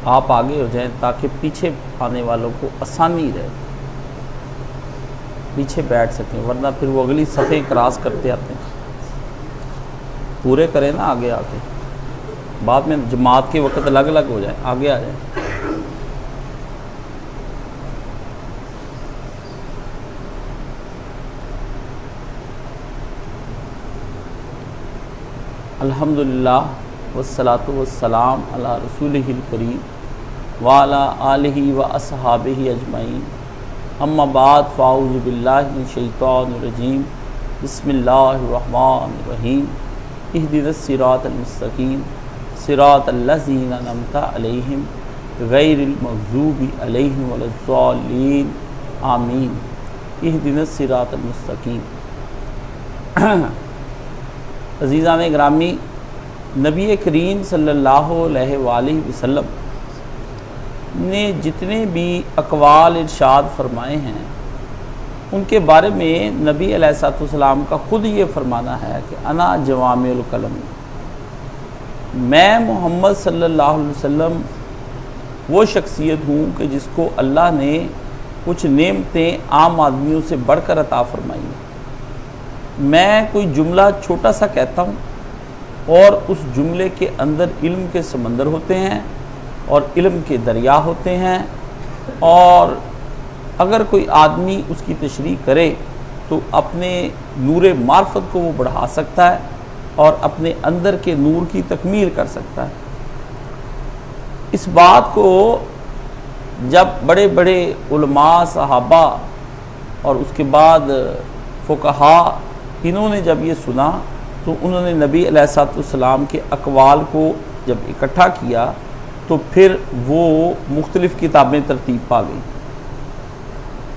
آپ آگے ہو جائیں تاکہ پیچھے آنے والوں کو آسانی رہے، پیچھے بیٹھ سکیں، ورنہ پھر وہ اگلی صفیں کراس کرتے آتے ہیں۔ پورے کریں نا آگے آ کے، بعد میں جماعت کے وقت الگ الگ ہو جائیں، آگے آ جائیں۔ الحمدللہ والصلاة والسلام علی رسولہ الکریم وعلی آلہ واصحابہ اجمعین، اما بعد فاعوذ باللہ من الشیطان الرجیم، بسم اللہ الرحمن الرحیم، اہدنا الصراط المستقیم صراط الذین انعمت علیہم غیر المغضوب علیہم ولا الضالین آمین۔ اہدنا الصراط المستقیم۔ عزیزان گرامی، نبی کریم صلی اللہ علیہ وآلہ وسلم نے جتنے بھی اقوال ارشاد فرمائے ہیں ان کے بارے میں نبی علیہ الصلوۃ والسلام کا خود یہ فرمانا ہے کہ انا جوامع الکلم، میں محمد صلی اللہ علیہ وسلم وہ شخصیت ہوں کہ جس کو اللہ نے کچھ نعمتیں عام آدمیوں سے بڑھ کر عطا فرمائی ہیں۔ میں کوئی جملہ چھوٹا سا کہتا ہوں اور اس جملے کے اندر علم کے سمندر ہوتے ہیں اور علم کے دریا ہوتے ہیں، اور اگر کوئی آدمی اس کی تشریح کرے تو اپنے نور معرفت کو وہ بڑھا سکتا ہے اور اپنے اندر کے نور کی تکمیل کر سکتا ہے۔ اس بات کو جب بڑے بڑے علماء، صحابہ اور اس کے بعد فقہاء، انہوں نے جب یہ سنا تو انہوں نے نبی علیہ الصلوۃ والسلام کے اقوال کو جب اکٹھا کیا تو پھر وہ مختلف کتابیں ترتیب پا گئی۔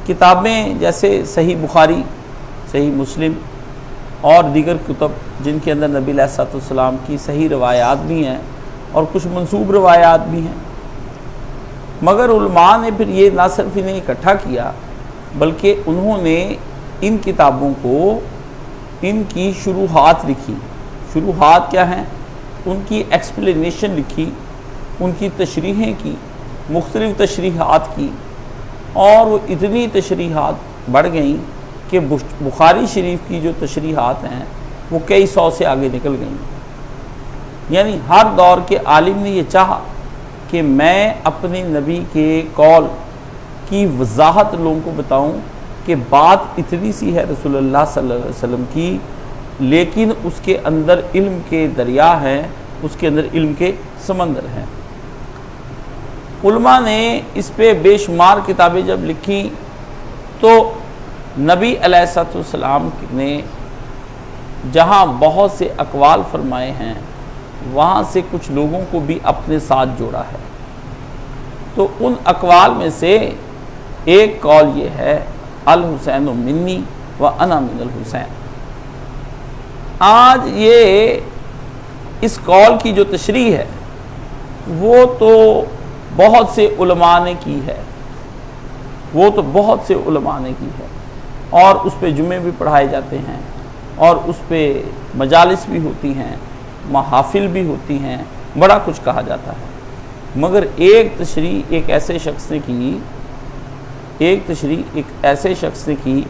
کتابیں جیسے صحیح بخاری، صحیح مسلم اور دیگر کتب جن کے اندر نبی علیہ الصلوۃ والسلام کی صحیح روایات بھی ہیں اور کچھ منسوب روایات بھی ہیں، مگر علماء نے پھر یہ نہ صرف انہیں اکٹھا کیا بلکہ انہوں نے ان کتابوں کو ان کی شروحات لکھی۔ شروحات کیا ہیں؟ ان کی ایکسپلینیشن لکھی، ان کی تشریحیں کی، مختلف تشریحات کی، اور وہ اتنی تشریحات بڑھ گئیں کہ بخاری شریف کی جو تشریحات ہیں وہ کئی سو سے آگے نکل گئیں۔ یعنی ہر دور کے عالم نے یہ چاہا کہ میں اپنے نبی کے قول کی وضاحت لوگوں کو بتاؤں کہ بات اتنی سی ہے رسول اللہ صلی اللہ علیہ وسلم کی، لیکن اس کے اندر علم کے دریا ہیں، اس کے اندر علم کے سمندر ہیں۔ علماء نے اس پہ بے شمار کتابیں جب لکھی تو نبی علیہ الصلوۃ والسلام نے جہاں بہت سے اقوال فرمائے ہیں وہاں سے کچھ لوگوں کو بھی اپنے ساتھ جوڑا ہے۔ تو ان اقوال میں سے ایک قول یہ ہے، الحسین منی و انا من الحسین۔ آج یہ اس قول کی جو تشریح ہے وہ تو بہت سے علماء نے کی ہے، وہ تو بہت سے علماء نے کی ہے، اور اس پہ جمعے بھی پڑھائے جاتے ہیں اور اس پہ مجالس بھی ہوتی ہیں، محافل بھی ہوتی ہیں، بڑا کچھ کہا جاتا ہے، مگر ایک تشریح ایک ایسے شخص نے کی، ایک ایسے شخص نے کی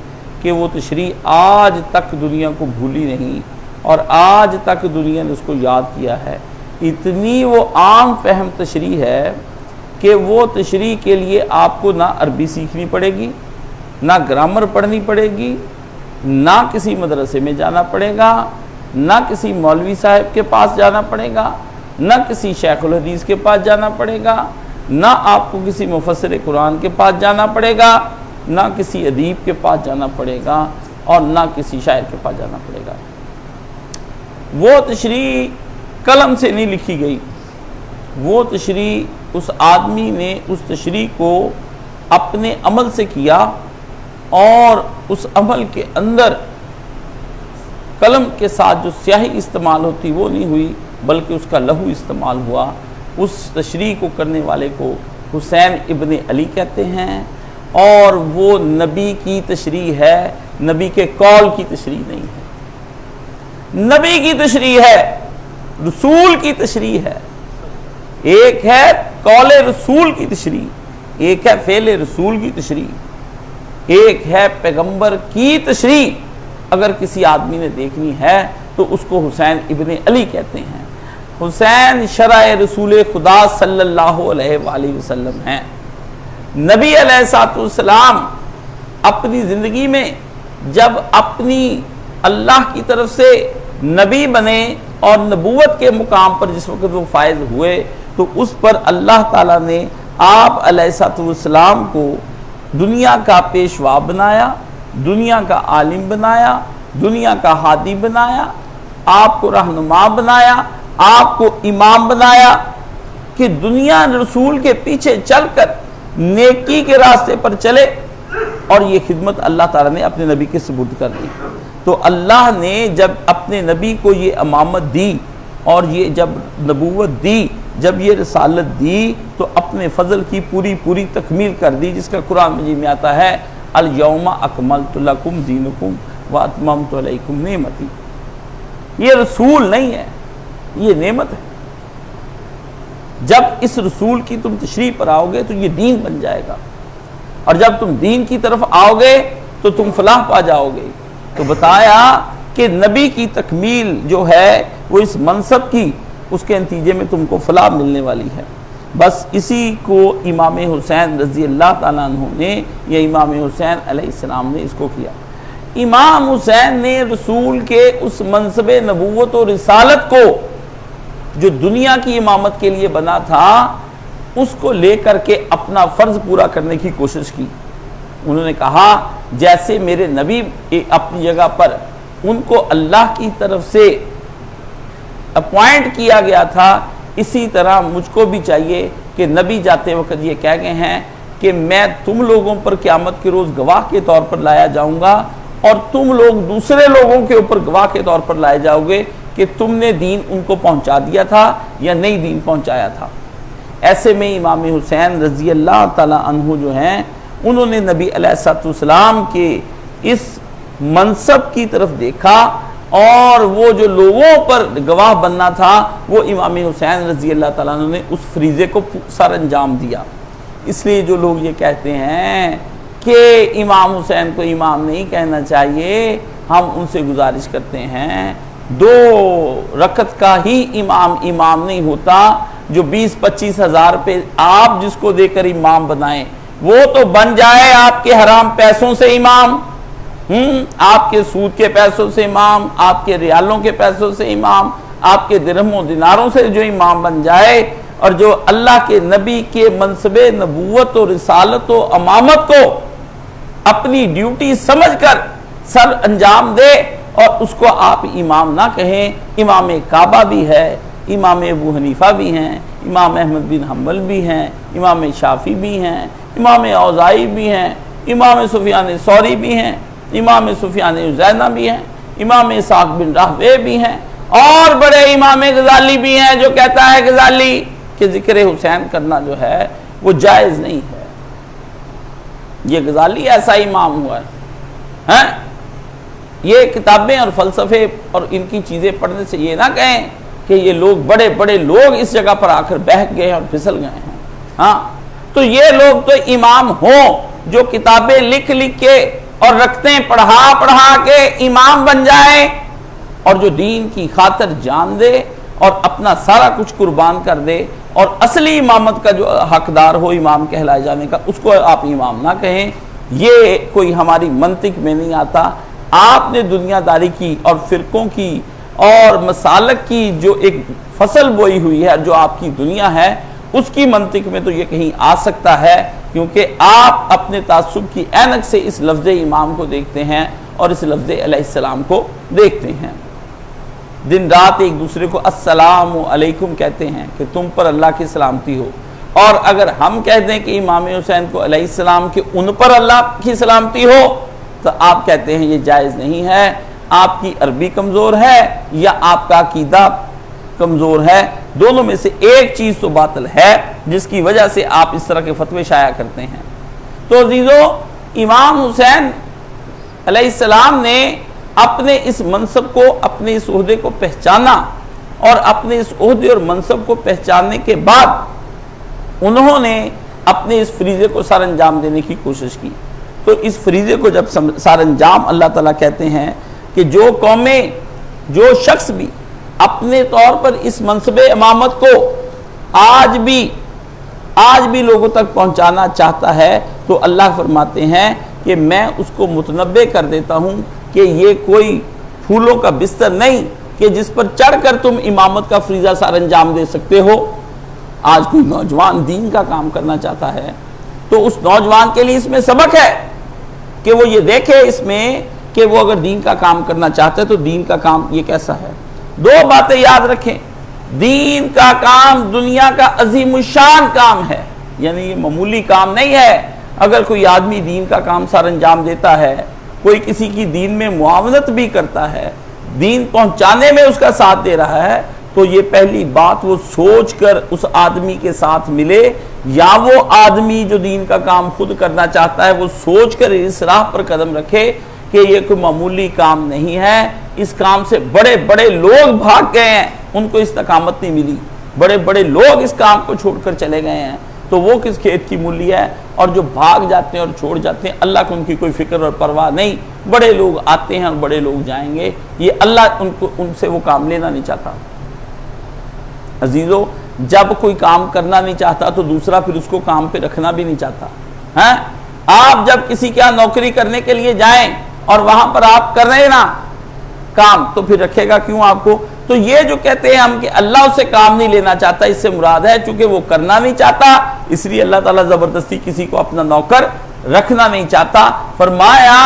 کہ وہ تشریح آج تک دنیا کو بھولی نہیں اور آج تک دنیا نے اس کو یاد کیا ہے۔ اتنی وہ عام فہم تشریح ہے کہ وہ تشریح کے لیے آپ کو نہ عربی سیکھنی پڑے گی، نہ گرامر پڑھنی پڑے گی، نہ کسی مدرسے میں جانا پڑے گا، نہ کسی مولوی صاحب کے پاس جانا پڑے گا، نہ کسی شیخ الحدیث کے پاس جانا پڑے گا، نہ آپ کو کسی مفسر قرآن کے پاس جانا پڑے گا، نہ کسی ادیب کے پاس جانا پڑے گا، اور نہ کسی شاعر کے پاس جانا پڑے گا۔ وہ تشریح قلم سے نہیں لکھی گئی، وہ تشریح اس آدمی نے اس تشریح کو اپنے عمل سے کیا، اور اس عمل کے اندر قلم کے ساتھ جو سیاہی استعمال ہوتی وہ نہیں ہوئی بلکہ اس کا لہو استعمال ہوا۔ اس تشریح کو کرنے والے کو حسین ابن علی کہتے ہیں، اور وہ نبی کی تشریح ہے، نبی کے قول کی تشریح نہیں ہے، نبی کی تشریح ہے، رسول کی تشریح ہے۔ ایک ہے قول رسول کی تشریح، ایک ہے فعل رسول کی تشریح، ایک ہے پیغمبر کی تشریح۔ اگر کسی آدمی نے دیکھنی ہے تو اس کو حسین ابن علی کہتے ہیں۔ حسین شرع رسول خدا صلی اللہ علیہ وآلہ وسلم ہیں۔ نبی علیہ السلام اپنی زندگی میں جب اپنی اللہ کی طرف سے نبی بنے اور نبوت کے مقام پر جس وقت وہ فائز ہوئے تو اس پر اللہ تعالیٰ نے آپ علیہ السلام کو دنیا کا پیشوا بنایا، دنیا کا عالم بنایا، دنیا کا ہادی بنایا، آپ کو رہنما بنایا، آپ کو امام بنایا کہ دنیا رسول کے پیچھے چل کر نیکی کے راستے پر چلے، اور یہ خدمت اللہ تعالیٰ نے اپنے نبی کے سپرد کر دی۔ تو اللہ نے جب اپنے نبی کو یہ امامت دی اور یہ جب نبوت دی، جب یہ رسالت دی تو اپنے فضل کی پوری تکمیل کر دی، جس کا قرآن مجید میں آتا ہے الیوم اکملت لکم دینکم واتممت علیکم نعمتی۔ یہ رسول نہیں ہے، یہ نعمت ہے۔ جب اس رسول کی تم تشریح پر آؤ گے تو یہ دین بن جائے گا، اور جب تم دین کی طرف آؤ گے تو تم فلاح پا جاؤ گے۔ تو بتایا کہ نبی کی تکمیل جو ہے وہ اس منصب کی، اس کے نتیجے میں تم کو فلاح ملنے والی ہے۔ بس اسی کو امام حسین رضی اللہ تعالیٰ عنہ نے، یا امام حسین علیہ السلام نے اس کو کیا۔ امام حسین نے رسول کے اس منصب نبوت و رسالت کو جو دنیا کی امامت کے لیے بنا تھا، اس کو لے کر کے اپنا فرض پورا کرنے کی کوشش کی۔ انہوں نے کہا جیسے میرے نبی اپنی جگہ پر ان کو اللہ کی طرف سے اپوائنٹ کیا گیا تھا، اسی طرح مجھ کو بھی چاہیے کہ نبی جاتے وقت یہ کہہ گئے ہیں کہ میں تم لوگوں پر قیامت کے روز گواہ کے طور پر لایا جاؤں گا، اور تم لوگ دوسرے لوگوں کے اوپر گواہ کے طور پر لائے جاؤ گے کہ تم نے دین ان کو پہنچا دیا تھا یا نہیں دین پہنچایا تھا۔ ایسے میں امام حسین رضی اللہ تعالی عنہ جو ہیں، انہوں نے نبی علیہ السلام کے اس منصب کی طرف دیکھا، اور وہ جو لوگوں پر گواہ بننا تھا وہ امام حسین رضی اللہ تعالیٰ عنہ نے اس فریضے کو سر انجام دیا۔ اس لیے جو لوگ یہ کہتے ہیں کہ امام حسین کو امام نہیں کہنا چاہیے، ہم ان سے گزارش کرتے ہیں 2 رکعت کا ہی امام نہیں ہوتا، جو 20-25 ہزار پہ آپ جس کو دے کر امام بنائیں وہ تو بن جائے آپ کے حرام پیسوں سے امام، آپ کے سود کے پیسوں سے امام، آپ کے ریالوں کے پیسوں سے امام، آپ کے درہم و دیناروں سے جو امام بن جائے، اور جو اللہ کے نبی کے منصب نبوت و رسالت و امامت کو اپنی ڈیوٹی سمجھ کر سر انجام دے اور اس کو آپ امام نہ کہیں۔ امام کعبہ بھی ہے، امام ابو حنیفہ بھی ہیں، امام احمد بن حنبل بھی ہیں، امام شافعی بھی ہیں، امام اوزاعی بھی ہیں، امام سفیان ثوری بھی ہیں، امام سفیان عزینہ بھی ہیں، امام اسحاق بن راہوے بھی ہیں، اور بڑے امام غزالی بھی ہیں جو کہتا ہے غزالی کہ ذکر حسین کرنا جو ہے وہ جائز نہیں ہے۔ یہ غزالی ایسا امام ہوا ہے۔ یہ کتابیں اور فلسفے اور ان کی چیزیں پڑھنے سے یہ نہ کہیں کہ یہ لوگ بڑے بڑے لوگ اس جگہ پر آ کر بہک گئے اور پھسل گئے ہیں۔ ہاں تو یہ لوگ تو امام ہوں جو کتابیں لکھ کے اور رکھتے پڑھا کے امام بن جائیں، اور جو دین کی خاطر جان دے اور اپنا سارا کچھ قربان کر دے، اور اصلی امامت کا جو حقدار ہو امام کہلائے جانے کا، اس کو آپ امام نہ کہیں۔ یہ کوئی ہماری منطق میں نہیں آتا۔ آپ نے دنیا داری کی اور فرقوں کی اور مسالک کی جو ایک فصل بوئی ہوئی ہے، جو آپ کی دنیا ہے، اس کی منطق میں تو یہ کہیں آ سکتا ہے، کیونکہ آپ اپنے تعصب کی اینک سے اس لفظ امام کو دیکھتے ہیں اور اس لفظ علیہ السلام کو دیکھتے ہیں۔ دن رات ایک دوسرے کو السلام علیکم کہتے ہیں کہ تم پر اللہ کی سلامتی ہو، اور اگر ہم کہہ دیں کہ امام حسین کو علیہ السلام کہ ان پر اللہ کی سلامتی ہو، تو آپ کہتے ہیں یہ جائز نہیں ہے، آپ کی عربی کمزور ہے یا آپ کا عقیدہ کمزور ہے، دونوں میں سے ایک چیز تو باطل ہے جس کی وجہ سے آپ اس طرح کے فتوے شائع کرتے ہیں۔ تو عزیزو، امام حسین علیہ السلام نے اپنے اس منصب کو، اپنے اس عہدے کو پہچانا، اور اپنے اس عہدے اور منصب کو پہچاننے کے بعد انہوں نے اپنے اس فریضے کو سر انجام دینے کی کوشش کی۔ تو اس فریضے کو جب سر انجام اللہ تعالیٰ کہتے ہیں کہ جو قومیں، جو شخص بھی اپنے طور پر اس منصب امامت کو آج بھی لوگوں تک پہنچانا چاہتا ہے تو اللہ فرماتے ہیں کہ میں اس کو متنبع کر دیتا ہوں کہ یہ کوئی پھولوں کا بستر نہیں کہ جس پر چڑھ کر تم امامت کا فریضہ سر انجام دے سکتے ہو۔ آج کوئی نوجوان دین کا کام کرنا چاہتا ہے تو اس نوجوان کے لیے اس میں سبق ہے کہ وہ یہ دیکھے اس میں کہ وہ اگر دین کا کام کرنا چاہتا ہے تو دین کا کام یہ کیسا ہے۔ دو باتیں یاد رکھیں، دین کا کام دنیا کا عظیم الشان کام ہے، یعنی یہ معمولی کام نہیں ہے۔ اگر کوئی آدمی دین کا کام سر انجام دیتا ہے، کوئی کسی کی دین میں معاونت بھی کرتا ہے، دین پہنچانے میں اس کا ساتھ دے رہا ہے، تو یہ پہلی بات وہ سوچ کر اس آدمی کے ساتھ ملے، یا وہ آدمی جو دین کا کام خود کرنا چاہتا ہے وہ سوچ کر اس راہ پر قدم رکھے کہ یہ کوئی معمولی کام نہیں ہے۔ اس کام سے بڑے بڑے لوگ بھاگ گئے ہیں، ان کو استقامت نہیں ملی، بڑے بڑے لوگ اس کام کو چھوڑ کر چلے گئے ہیں، تو وہ کس کھیت کی مولی ہے؟ اور جو بھاگ جاتے ہیں اور چھوڑ جاتے ہیں اللہ کو ان کی کوئی فکر اور پرواہ نہیں، بڑے لوگ آتے ہیں اور بڑے لوگ جائیں گے، یہ اللہ ان سے وہ کام لینا نہیں چاہتا۔ عزیزو، جب کوئی کام کرنا نہیں چاہتا تو دوسرا پھر اس کو کام پہ رکھنا بھی نہیں چاہتا ہے۔ آپ جب کسی کے یہاں نوکری کرنے کے لیے جائیں اور وہاں پر آپ کر رہے نا کام، تو پھر رکھے گا کیوں آپ کو؟ تو یہ جو کہتے ہیں ہم کہ اللہ اس سے کام نہیں لینا چاہتا، اس سے مراد ہے چونکہ وہ کرنا نہیں چاہتا، اس لیے اللہ تعالیٰ زبردستی کسی کو اپنا نوکر رکھنا نہیں چاہتا۔ فرمایا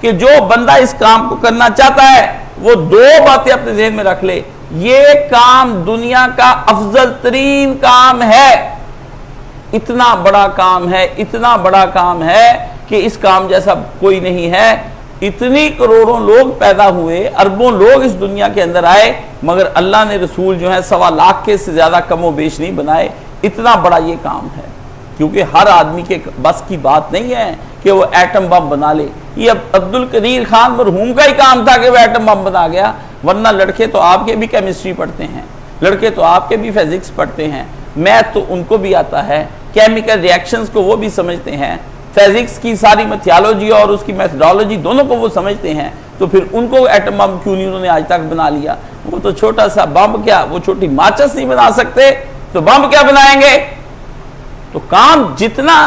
کہ جو بندہ اس کام کو کرنا چاہتا ہے وہ دو باتیں اپنے ذہن میں رکھ لے، یہ کام دنیا کا افضل ترین کام ہے، اتنا بڑا کام ہے، اتنا بڑا کام ہے کہ اس کام جیسا کوئی نہیں ہے۔ اتنی کروڑوں لوگ پیدا ہوئے، اربوں لوگ اس دنیا کے اندر آئے، مگر اللہ نے رسول جو ہے 1.25 لاکھ کے سے زیادہ کم و بیش نہیں بنائے، اتنا بڑا یہ کام ہے۔ کیونکہ ہر آدمی کے بس کی بات نہیں ہے کہ وہ ایٹم بم بنا لے، یہ عبد القدیر خان مرحوم کا ہی کام تھا کہ وہ ایٹم بم بنا گیا، ورنہ لڑکے تو آپ کے بھی کیمسٹری پڑھتے ہیں، لڑکے تو آپ کے بھی فزکس پڑھتے ہیں، میتھ تو ان کو بھی آتا ہے، کیمیکل ریاکشنز کو وہ بھی سمجھتے ہیں، فزکس کی ساری میتھیالوجی اور اس کی میتھڈالوجی دونوں کو وہ سمجھتے ہیں، تو پھر ان کو ایٹم بم کیوں نہیں انہوں نے آج تک بنا لیا؟ وہ تو چھوٹا سا بم کیا، وہ چھوٹی ماچس نہیں بنا سکتے تو بم کیا بنائیں گے؟ تو کام جتنا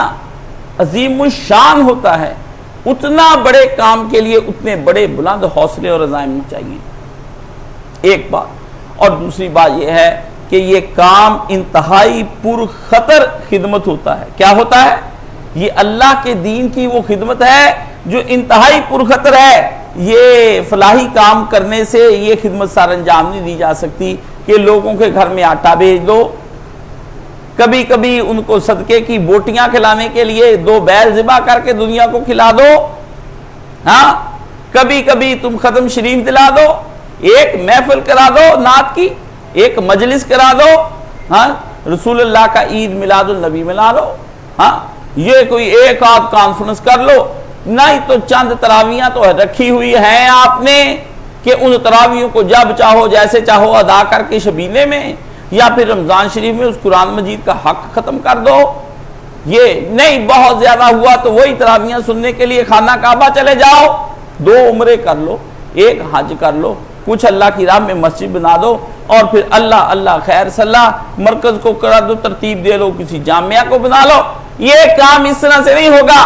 عظیم الشان ہوتا ہے اتنا بڑے کام کے لیے اتنے بڑے بلند حوصلے اور عزائم چاہیے، ایک بات۔ اور دوسری بات یہ ہے کہ یہ کام انتہائی پرخطر خدمت ہوتا ہے۔ کیا ہوتا ہے؟ یہ اللہ کے دین کی وہ خدمت ہے جو انتہائی پرخطر ہے۔ یہ فلاحی کام کرنے سے یہ خدمت سر انجام نہیں دی جا سکتی کہ لوگوں کے گھر میں آٹا بھیج دو، کبھی کبھی ان کو صدقے کی بوٹیاں کھلانے کے لیے 2 بیل ذبح کر کے دنیا کو کھلا دو، ہاں کبھی کبھی تم ختم شریف دلا دو، ایک محفل کرا دو نعت کی، ایک مجلس کرا دو، ہاں رسول اللہ کا عید میلاد النبی منا لو، ہاں یہ کوئی ایک آدھ کانفرنس کر لو، نہیں تو چند تراویاں تو رکھی ہوئی ہیں آپ نے کہ ان تراویوں کو جب چاہو جیسے چاہو ادا کر کے شبینے میں یا پھر رمضان شریف میں اس قرآن مجید کا حق ختم کر دو۔ یہ نہیں، بہت زیادہ ہوا تو وہی تراویاں سننے کے لیے خانہ کعبہ چلے جاؤ، 2 عمرے کر لو، 1 حج کر لو، کچھ اللہ کی راہ میں مسجد بنا دو، اور پھر اللہ اللہ خیر صلاح مرکز کو کرا دو، ترتیب دے لو، کسی جامعہ کو بنا لو۔ یہ کام اس طرح سے نہیں ہوگا،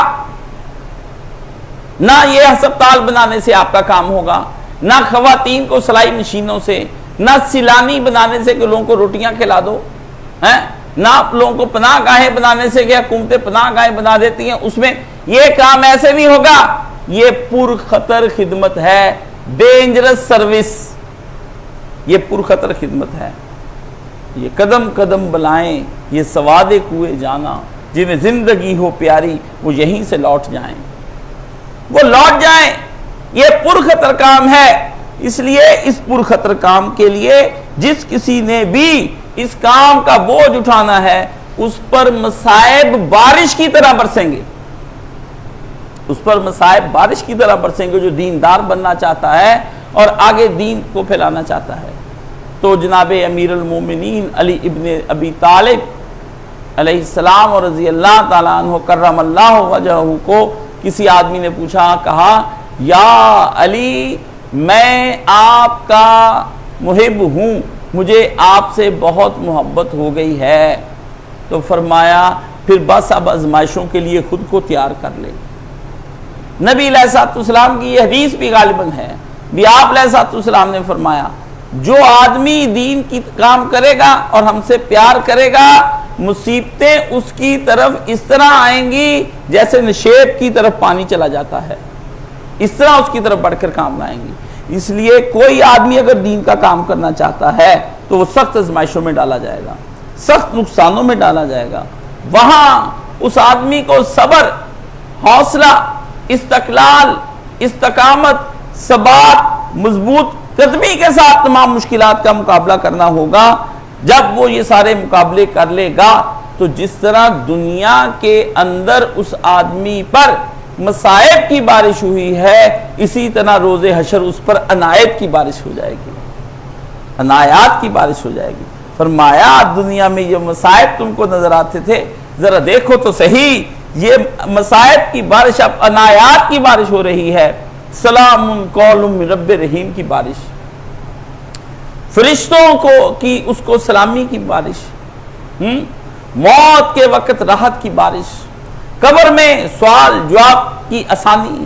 نہ یہ ہسپتال بنانے سے آپ کا کام ہوگا، نہ خواتین کو سلائی مشینوں سے، نہ سیلانی بنانے سے کہ لوگوں کو روٹیاں کھلا دو، نہ آپ لوگوں کو پناہ گاہیں بنانے سے کہ حکومتیں پناہ گاہیں بنا دیتی ہیں، اس میں یہ کام ایسے نہیں ہوگا۔ یہ پرخطر خدمت ہے، ڈینجرس سروس، یہ پرخطر خدمت ہے۔ یہ قدم قدم بلائیں، یہ سواد کوئے جانا، جنہیں زندگی ہو پیاری وہ یہیں سے لوٹ جائیں، وہ لوٹ جائیں۔ یہ پرخطر کام ہے، اس لیے اس پرخطر کام کے لیے جس کسی نے بھی اس کام کا بوجھ اٹھانا ہے اس پر مصائب بارش کی طرح برسیں گے، اس پر مصائب بارش کی طرح برسیں گے جو دیندار بننا چاہتا ہے اور آگے دین کو پھیلانا چاہتا ہے۔ تو جناب امیر المومنین علی ابن ابی طالب علیہ السلام اور رضی اللہ تعالیٰ عنہ کرم اللہ وجہہ کو کسی آدمی نے پوچھا، کہا یا علی میں آپ کا محب ہوں، مجھے آپ سے بہت محبت ہو گئی ہے۔ تو فرمایا پھر بس اب آزمائشوں کے لیے خود کو تیار کر لے۔ نبی علیہ الصلوۃ والسلام کی یہ حدیث بھی غالباً ہے، بھی آپ علیہ الصلوۃ والسلام نے فرمایا جو آدمی دین کی کام کرے گا اور ہم سے پیار کرے گا، مصیبتیں اس کی طرف اس طرح آئیں گی جیسے نشیب کی طرف پانی چلا جاتا ہے، اس طرح اس کی طرف بڑھ کر کام لائیں گی۔ اس لیے کوئی آدمی اگر دین کا کام کرنا چاہتا ہے تو وہ سخت آزمائشوں میں ڈالا جائے گا، سخت نقصانوں میں ڈالا جائے گا۔ وہاں اس آدمی کو صبر، حوصلہ، استقلال، استقامت، ثبات، مضبوط قدمی کے ساتھ تمام مشکلات کا مقابلہ کرنا ہوگا۔ جب وہ یہ سارے مقابلے کر لے گا تو جس طرح دنیا کے اندر اس آدمی پر مصائب کی بارش ہوئی ہے، اسی طرح روز حشر اس پر عنایت کی بارش ہو جائے گی، عنایات کی بارش ہو جائے گی۔ فرمایا دنیا میں یہ مصائب تم کو نظر آتے تھے، ذرا دیکھو تو صحیح، یہ مصائب کی بارش اب عنایات کی بارش ہو رہی ہے۔ سلام قول من رب رحیم کی بارش، فرشتوں کو کی اس کو سلامی کی بارش، موت کے وقت راحت کی بارش، قبر میں سوال جواب کی آسانی،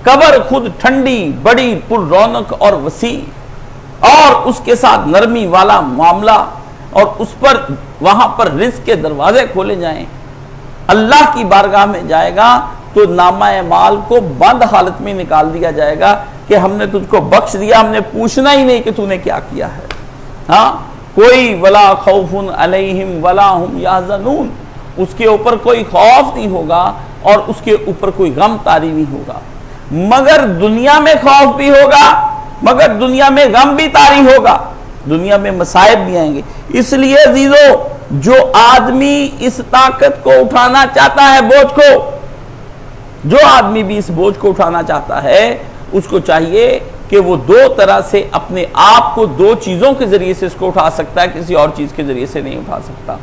قبر خود ٹھنڈی، بڑی پر رونق اور وسیع، اور اس کے ساتھ نرمی والا معاملہ، اور اس پر وہاں پر رزق کے دروازے کھولے جائیں۔ اللہ کی بارگاہ میں جائے گا تو نامہ اعمال کو بند حالت میں نکال دیا جائے گا کہ ہم نے تجھ کو بخش دیا، ہم نے پوچھنا ہی نہیں کہ تو نے کیا کیا ہے۔ ہاں، کوئی ولا خوف علیہم ولا ہم یحزنون، اس کے اوپر کوئی خوف نہیں ہوگا اور اس کے اوپر کوئی غم طاری نہیں ہوگا، مگر دنیا میں خوف بھی ہوگا، مگر دنیا میں غم بھی طاری ہوگا، دنیا میں مصائب بھی آئیں گے۔ اس لیے عزیزو، جو آدمی اس طاقت کو اٹھانا چاہتا ہے، بوجھ کو، جو آدمی بھی اس بوجھ کو اٹھانا چاہتا ہے، اس کو چاہیے کہ وہ دو طرح سے اپنے آپ کو، دو چیزوں کے ذریعے سے اس کو اٹھا سکتا ہے، کسی اور چیز کے ذریعے سے نہیں اٹھا سکتا۔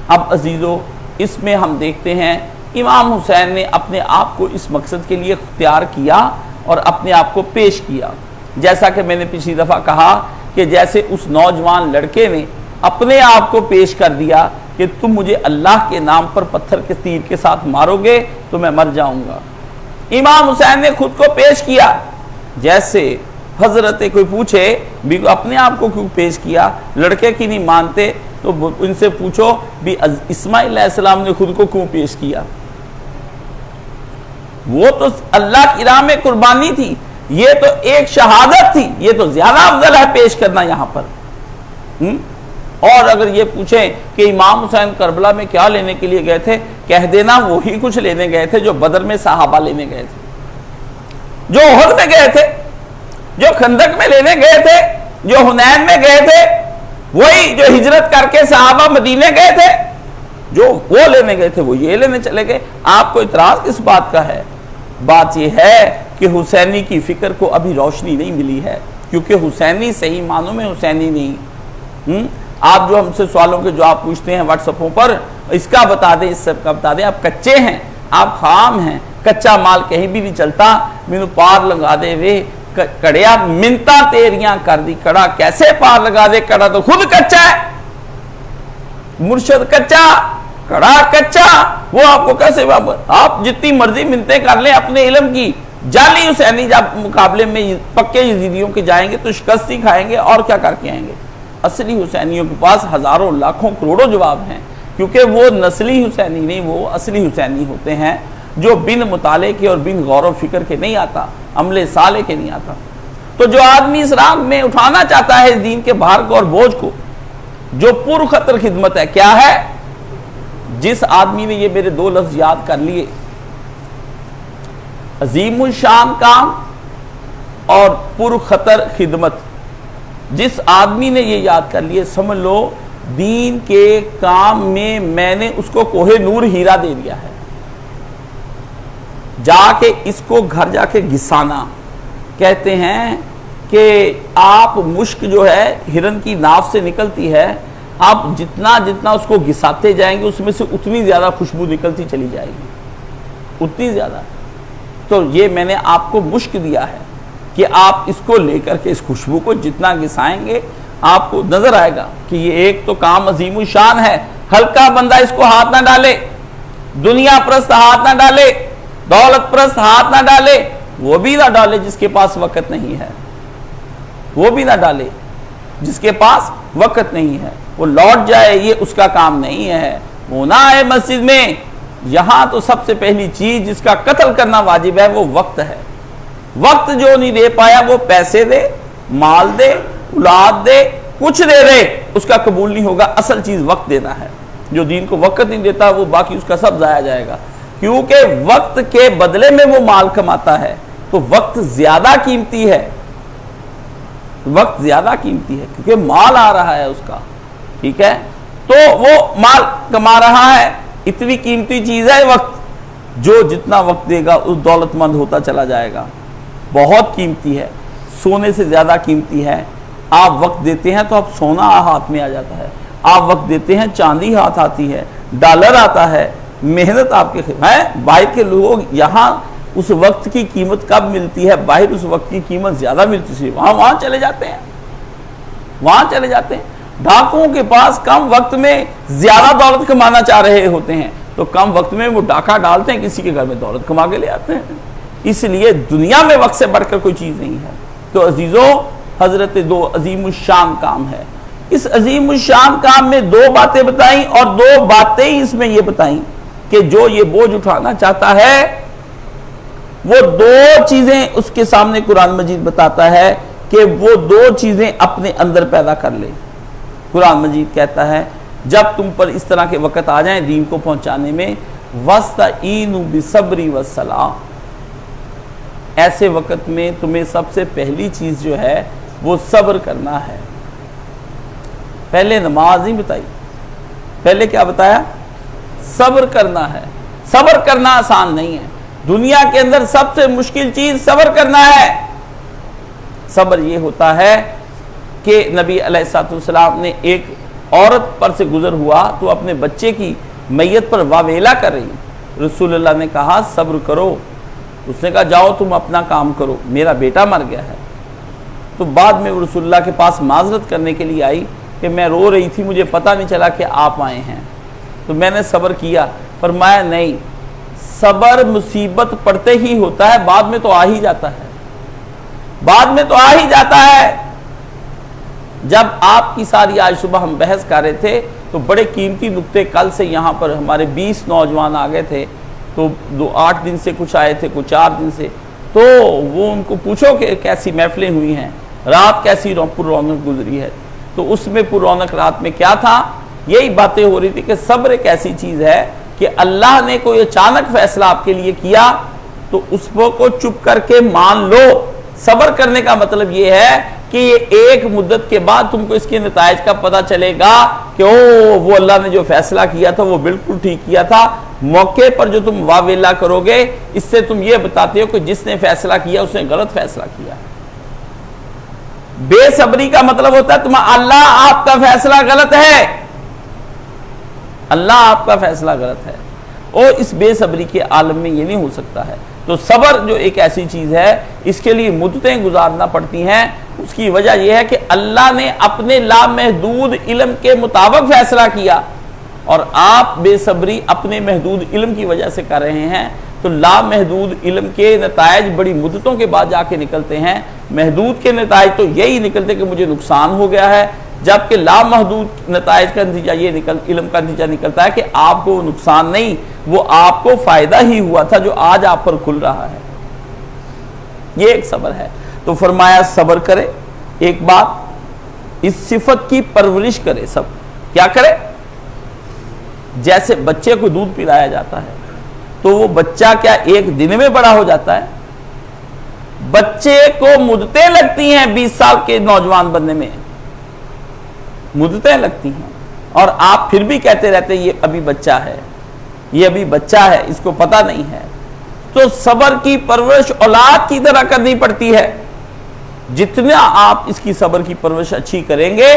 اب عزیزو، اس میں ہم دیکھتے ہیں امام حسین نے اپنے آپ کو اس مقصد کے لیے اختیار کیا اور اپنے آپ کو پیش کیا، جیسا کہ میں نے پچھلی دفعہ کہا کہ جیسے اس نوجوان لڑکے نے اپنے آپ کو پیش کر دیا کہ تم مجھے اللہ کے نام پر پتھر کے تیر کے ساتھ مارو گے تو میں مر جاؤں گا۔ امام حسین نے خود کو پیش کیا، جیسے حضرت کوئی پوچھے بھی اپنے آپ کو کیوں پیش کیا، لڑکے کی نہیں مانتے تو ان سے پوچھو بھی اسماعیل علیہ السلام نے خود کو کیوں پیش کیا، وہ تو اللہ کی راہ میں قربانی تھی، یہ تو ایک شہادت تھی، یہ تو زیادہ افضل ہے پیش کرنا یہاں پر۔ اور اگر یہ پوچھیں کہ امام حسین کربلا میں کیا لینے کے لیے گئے تھے، کہہ دینا وہی کچھ لینے گئے تھے جو بدر میں صحابہ لینے گئے تھے، جو احد میں گئے تھے، جو خندق میں لینے گئے تھے، جو حنین میں گئے تھے، وہی جو ہجرت کر کے صحابہ مدینے گئے تھے، جو وہ لینے گئے تھے وہ یہ لینے چلے گئے۔ آپ کو اعتراض کس بات کا ہے؟ بات یہ ہے کہ حسینی کی فکر کو ابھی روشنی نہیں ملی ہے، کیونکہ حسینی صحیح معنوں میں حسینی نہیں۔ آپ جو ہم سے سوالوں کے جواب پوچھتے ہیں واٹس اپوں پر، اس کا بتا دیں، اس سب کا بتا دیں، آپ کچے ہیں، آپ خام ہیں، کچا مال کہیں بھی نہیں چلتا، مینو پار لگا دے وے کڑیا، منتا تیریاں کر دی کڑا، کیسے پار لگا دے کڑا، تو خود کچا ہے، مرشد کچا، کڑا کچا، وہ آپ کو کیسے، آپ جتنی مرضی منتیں کر لیں اپنے علم کی، جعلی حسینی جب مقابلے میں پکے یزیدیوں کے جائیں گے تو شکست ہی کھائیں گے اور کیا کر کے آئیں گے۔ اصلی حسینیوں کے پاس ہزاروں لاکھوں کروڑوں جواب ہیں، کیونکہ وہ نسلی حسینی نہیں، وہ اصلی حسینی ہوتے ہیں جو بن مطالعے کے اور بن غور و فکر کے نہیں آتا، عمل صالح کے نہیں آتا۔ تو جو آدمی اس راہ میں اٹھانا چاہتا ہے اس دین کے بھار کو اور بوجھ کو، جو پر خطر خدمت ہے، کیا ہے؟ جس آدمی نے یہ میرے دو لفظ یاد کر لیے، عظیم الشان کام اور پر خطر خدمت، جس آدمی نے یہ یاد کر لیے، سمجھ لو دین کے کام میں میں نے اس کو کوہ نور ہیرا دے دیا ہے۔ جا کے اس کو گھر جا کے گھسانا، کہتے ہیں کہ آپ مشک جو ہے ہرن کی ناف سے نکلتی ہے، آپ جتنا جتنا اس کو گھساتے جائیں گے اس میں سے اتنی زیادہ خوشبو نکلتی چلی جائے گی، اتنی زیادہ۔ تو یہ میں نے آپ کو مشک دیا ہے کہ آپ اس کو لے کر کے اس خوشبو کو جتنا گھسائیں گے آپ کو نظر آئے گا کہ یہ ایک تو کام عظیم الشان ہے، ہلکا بندہ اس کو ہاتھ نہ ڈالے، دنیا پرست ہاتھ نہ ڈالے، دولت پرست ہاتھ نہ ڈالے، وہ بھی نہ ڈالے جس کے پاس وقت نہیں ہے، وہ بھی نہ ڈالے جس کے پاس وقت نہیں ہے، وہ لوٹ جائے، یہ اس کا کام نہیں ہے۔ وہ نہ آئے مسجد میں، یہاں تو سب سے پہلی چیز جس کا قتل کرنا واجب ہے وہ وقت ہے۔ وقت جو نہیں دے پایا وہ پیسے دے، مال دے، اولاد دے، کچھ دے دے، اس کا قبول نہیں ہوگا۔ اصل چیز وقت دینا ہے۔ جو دین کو وقت نہیں دیتا وہ باقی اس کا سب ضائع جائے گا، کیونکہ وقت کے بدلے میں وہ مال کماتا ہے، تو وقت زیادہ قیمتی ہے، وقت زیادہ قیمتی ہے کیونکہ مال آ رہا ہے اس کا، ٹھیک ہے؟ تو وہ مال کما رہا ہے، اتنی قیمتی چیز ہے وقت، جو جتنا وقت دے گا اس دولت مند ہوتا چلا جائے گا۔ بہت قیمتی ہے، سونے سے زیادہ قیمتی ہے۔ آپ وقت دیتے ہیں تو اب سونا ہاتھ میں آ جاتا ہے، آپ وقت دیتے ہیں چاندی ہاتھ آتی ہے، ڈالر آتا ہے، محنت آپ کے ہے۔ باہر کے لوگ یہاں اس وقت کی قیمت کب ملتی ہے، باہر اس وقت کی قیمت زیادہ ملتی ہے، وہاں چلے جاتے ہیں، وہاں چلے جاتے ہیں۔ ڈاکوؤں کے پاس کم وقت میں زیادہ دولت کمانا چاہ رہے ہوتے ہیں تو کم وقت میں وہ ڈاکہ ڈالتے ہیں، کسی کے گھر میں دولت کما کے لے آتے ہیں۔ اس لیے دنیا میں وقت سے بڑھ کر کوئی چیز نہیں ہے۔ تو عزیزوں، حضرت دو عظیم الشان کام ہے۔ اس عظیم الشان کام میں دو باتیں بتائیں، اور دو باتیں اس میں یہ بتائیں کہ جو یہ بوجھ اٹھانا چاہتا ہے وہ دو چیزیں اس کے سامنے قرآن مجید بتاتا ہے کہ وہ دو چیزیں اپنے اندر پیدا کر لے۔ قرآن مجید کہتا ہے جب تم پر اس طرح کے وقت آ جائیں دین کو پہنچانے میں، وَاسْتَعِینُوا بِالصَّبْرِ وَالصَّلَاةِ، ایسے وقت میں تمہیں سب سے پہلی چیز جو ہے وہ صبر کرنا ہے۔ پہلے نماز نہیں بتائی، پہلے کیا بتایا؟ صبر کرنا ہے۔ صبر کرنا آسان نہیں ہے، دنیا کے اندر سب سے مشکل چیز صبر کرنا ہے۔ صبر یہ ہوتا ہے کہ نبی علیہ السلام نے ایک عورت پر سے گزر ہوا تو اپنے بچے کی میت پر واویلا کر رہی، رسول اللہ نے کہا صبر کرو، اس نے کہا جاؤ تم اپنا کام کرو، میرا بیٹا مر گیا ہے۔ تو بعد میں رسول اللہ کے پاس معذرت کرنے کے لیے آئی کہ میں رو رہی تھی، مجھے پتہ نہیں چلا کہ آپ آئے ہیں، تو میں نے صبر کیا۔ فرمایا نہیں، صبر مصیبت پڑتے ہی ہوتا ہے، بعد میں تو آ ہی جاتا ہے، بعد میں تو آ ہی جاتا ہے۔ جب آپ کی ساری آج صبح ہم بحث کر رہے تھے تو بڑے قیمتی نقطے کل سے یہاں پر ہمارے 20 نوجوان آ گئے تھے، تو 8 دن سے کچھ آئے تھے، کچھ 4 دن سے، تو وہ ان کو پوچھو کہ کیسی محفلیں ہوئی ہیں، رات کیسی پر رونق گزری ہے۔ تو اس میں پر رونق رات میں کیا تھا؟ یہی باتیں ہو رہی تھی کہ صبر ایک ایسی چیز ہے کہ اللہ نے کوئی اچانک فیصلہ آپ کے لیے کیا تو اس کو چپ کر کے مان لو۔ صبر کرنے کا مطلب یہ ہے کہ یہ ایک مدت کے بعد تم کو اس کے نتائج کا پتہ چلے گا کہ وہ اللہ نے جو فیصلہ کیا تھا وہ بالکل ٹھیک کیا تھا۔ موقع پر جو تم واویلا کرو گے اس سے تم یہ بتاتے ہو کہ جس نے فیصلہ کیا اس نے غلط فیصلہ کیا۔ بے صبری کا مطلب ہوتا ہے اللہ آپ کا فیصلہ غلط ہے، اللہ آپ کا فیصلہ غلط ہے، اور اس بے صبری کے عالم میں یہ نہیں ہو سکتا ہے۔ تو صبر جو ایک ایسی چیز ہے اس کے لیے مدتیں گزارنا پڑتی ہیں۔ اس کی وجہ یہ ہے کہ اللہ نے اپنے لامحدود علم کے مطابق فیصلہ کیا، اور آپ بے صبری اپنے محدود علم کی وجہ سے کر رہے ہیں، تو لامحدود علم کے نتائج بڑی مدتوں کے بعد جا کے نکلتے ہیں۔ محدود کے نتائج تو یہی نکلتے کہ مجھے نقصان ہو گیا ہے، جبکہ لامحدود نتائج کا نتیجہ یہ علم کا نتیجہ نکلتا ہے کہ آپ کو نقصان نہیں، وہ آپ کو فائدہ ہی ہوا تھا جو آج آپ پر کھل رہا ہے۔ یہ ایک صبر ہے۔ تو فرمایا صبر کرے، ایک بات اس صفت کی پرورش کرے۔ سب کیا کرے؟ جیسے بچے کو دودھ پلایا جاتا ہے تو وہ بچہ کیا ایک دن میں بڑا ہو جاتا ہے؟ بچے کو مدتیں لگتی ہیں 20 سال کے نوجوان بننے میں، مدتیں لگتی ہیں، اور آپ پھر بھی کہتے رہتے ہیں یہ ابھی بچہ ہے، یہ ابھی بچہ ہے، اس کو پتہ نہیں ہے۔ تو صبر کی پرورش اولاد کی طرح کرنی پڑتی ہے۔ جتنا آپ اس کی صبر کی پرورش اچھی کریں گے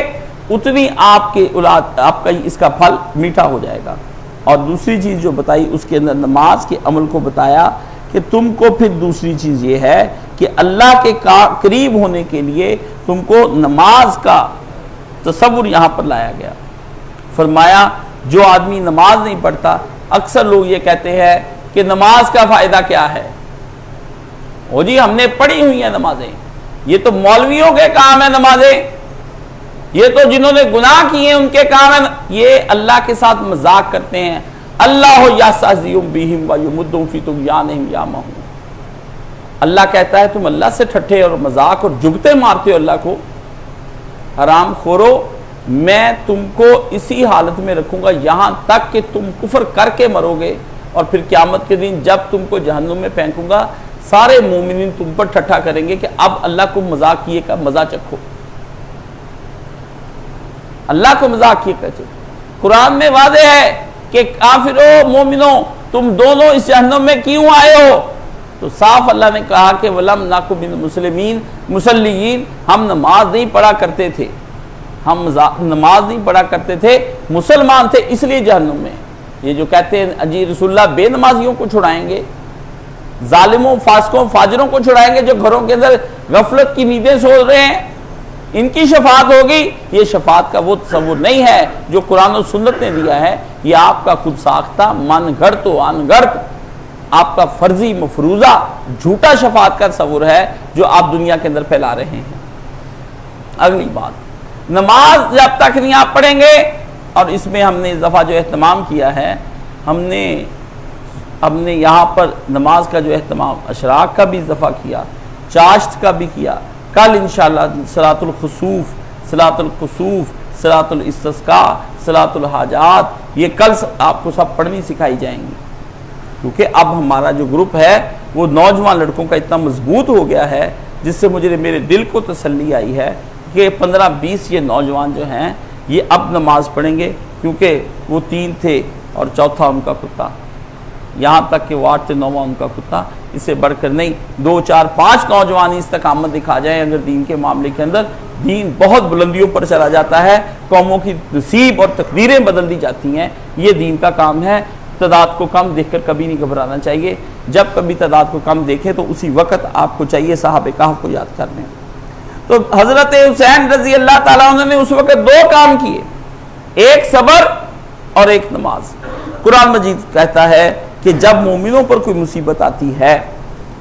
اتنی آپ کے اولاد آپ کا اس کا پھل میٹھا ہو جائے گا۔ اور دوسری چیز جو بتائی اس کے اندر نماز کے عمل کو بتایا کہ تم کو پھر دوسری چیز یہ ہے کہ اللہ کے قریب ہونے کے لیے تم کو نماز کا تصور یہاں پر لایا گیا۔ فرمایا جو آدمی نماز نہیں پڑھتا، اکثر لوگ یہ کہتے ہیں کہ نماز کا فائدہ کیا ہے، او جی ہم نے پڑھی ہوئی ہیں نمازیں، یہ تو مولویوں کے کام ہے نمازیں، یہ تو جنہوں نے گناہ کیے ان کے کام ہے۔ یہ اللہ کے ساتھ مذاق کرتے ہیں۔ اللہ یستہزئ بہم ویمدہم فی طغیانہم یعمہون۔ اللہ کہتا ہے تم اللہ سے ٹھٹھے اور مذاق اور جگتے مارتے ہو اللہ کو، حرام خورو میں تم کو اسی حالت میں رکھوں گا یہاں تک کہ تم کفر کر کے مرو گے، اور پھر قیامت کے دن جب تم کو جہنم میں پھینکوں گا سارے مومنین تم پر ٹھٹھا کریں گے کہ اب اللہ کو مذاق کیے کا مزہ چکھو، اللہ کو مذاق کیے کا چکھو۔ قرآن میں واضح ہے کہ کافروں مومنوں تم دونوں اس جہنم میں کیوں آئے ہو، تو صاف اللہ نے کہا کہ وَلَمْ نَكُ مِنَ الْمُسْلِمِينَ مصلیین، ہم نماز نہیں پڑھا کرتے تھے، ہم نماز نہیں پڑھا کرتے تھے، مسلمان تھے اس لیے جہنم میں۔ یہ جو کہتے ہیں اجی رسول اللہ بے نمازیوں کو چھڑائیں گے، ظالموں فاسقوں فاجروں کو چھڑائیں گے جو گھروں کے اندر غفلت کی نیندیں سو رہے ہیں، ان کی شفاعت ہوگی، یہ شفاعت کا وہ تصور نہیں ہے جو قرآن و سنت نے دیا ہے، یہ آپ کا خود ساختہ من گھڑت و ان گھڑت آپ کا فرضی مفروضہ جھوٹا شفاعت کا تصور ہے جو آپ دنیا کے اندر پھیلا رہے ہیں۔ اگلی بات، نماز جب تک نہیں آپ پڑھیں گے، اور اس میں ہم نے اس دفعہ جو اہتمام کیا ہے، ہم نے یہاں پر نماز کا جو اہتمام اشراق کا بھی اس دفعہ کیا، چاشت کا بھی کیا، کل انشاءاللہ صلاۃ الخسوف، صلاۃ الکسوف، صلاۃ الاستسقاء، صلاۃ الحاجات، یہ کل آپ کو سب پڑھنی سکھائی جائیں گی، کیونکہ اب ہمارا جو گروپ ہے وہ نوجوان لڑکوں کا اتنا مضبوط ہو گیا ہے جس سے مجھے میرے دل کو تسلی آئی ہے کہ 15-20 یہ نوجوان جو ہیں یہ اب نماز پڑھیں گے، کیونکہ وہ 3 تھے اور چوتھا ان کا کتا، یہاں تک کہ وہ 8 سے 9واں ان کا کتا، اس سے بڑھ کر نہیں، 2 4 5 نوجوان استقامت دکھا جائیں اگر دین کے معاملے کے اندر، دین بہت بلندیوں پر چلا جاتا ہے، قوموں کی نصیب اور تقدیریں بدل دی جاتی ہیں، یہ دین کا کام ہے۔ تعداد کو کم دیکھ کر کبھی نہیں گھبرانا چاہیے، جب کبھی تعداد کو کم دیکھیں تو اسی وقت آپ کو چاہیے صحابہ کہف کو یاد کر لیں۔ تو حضرت حسین رضی اللہ تعالیٰ عنہ نے اس وقت 2 کام کیے، ایک صبر اور ایک نماز۔ قرآن مجید کہتا ہے کہ جب مومنوں پر کوئی مصیبت آتی ہے،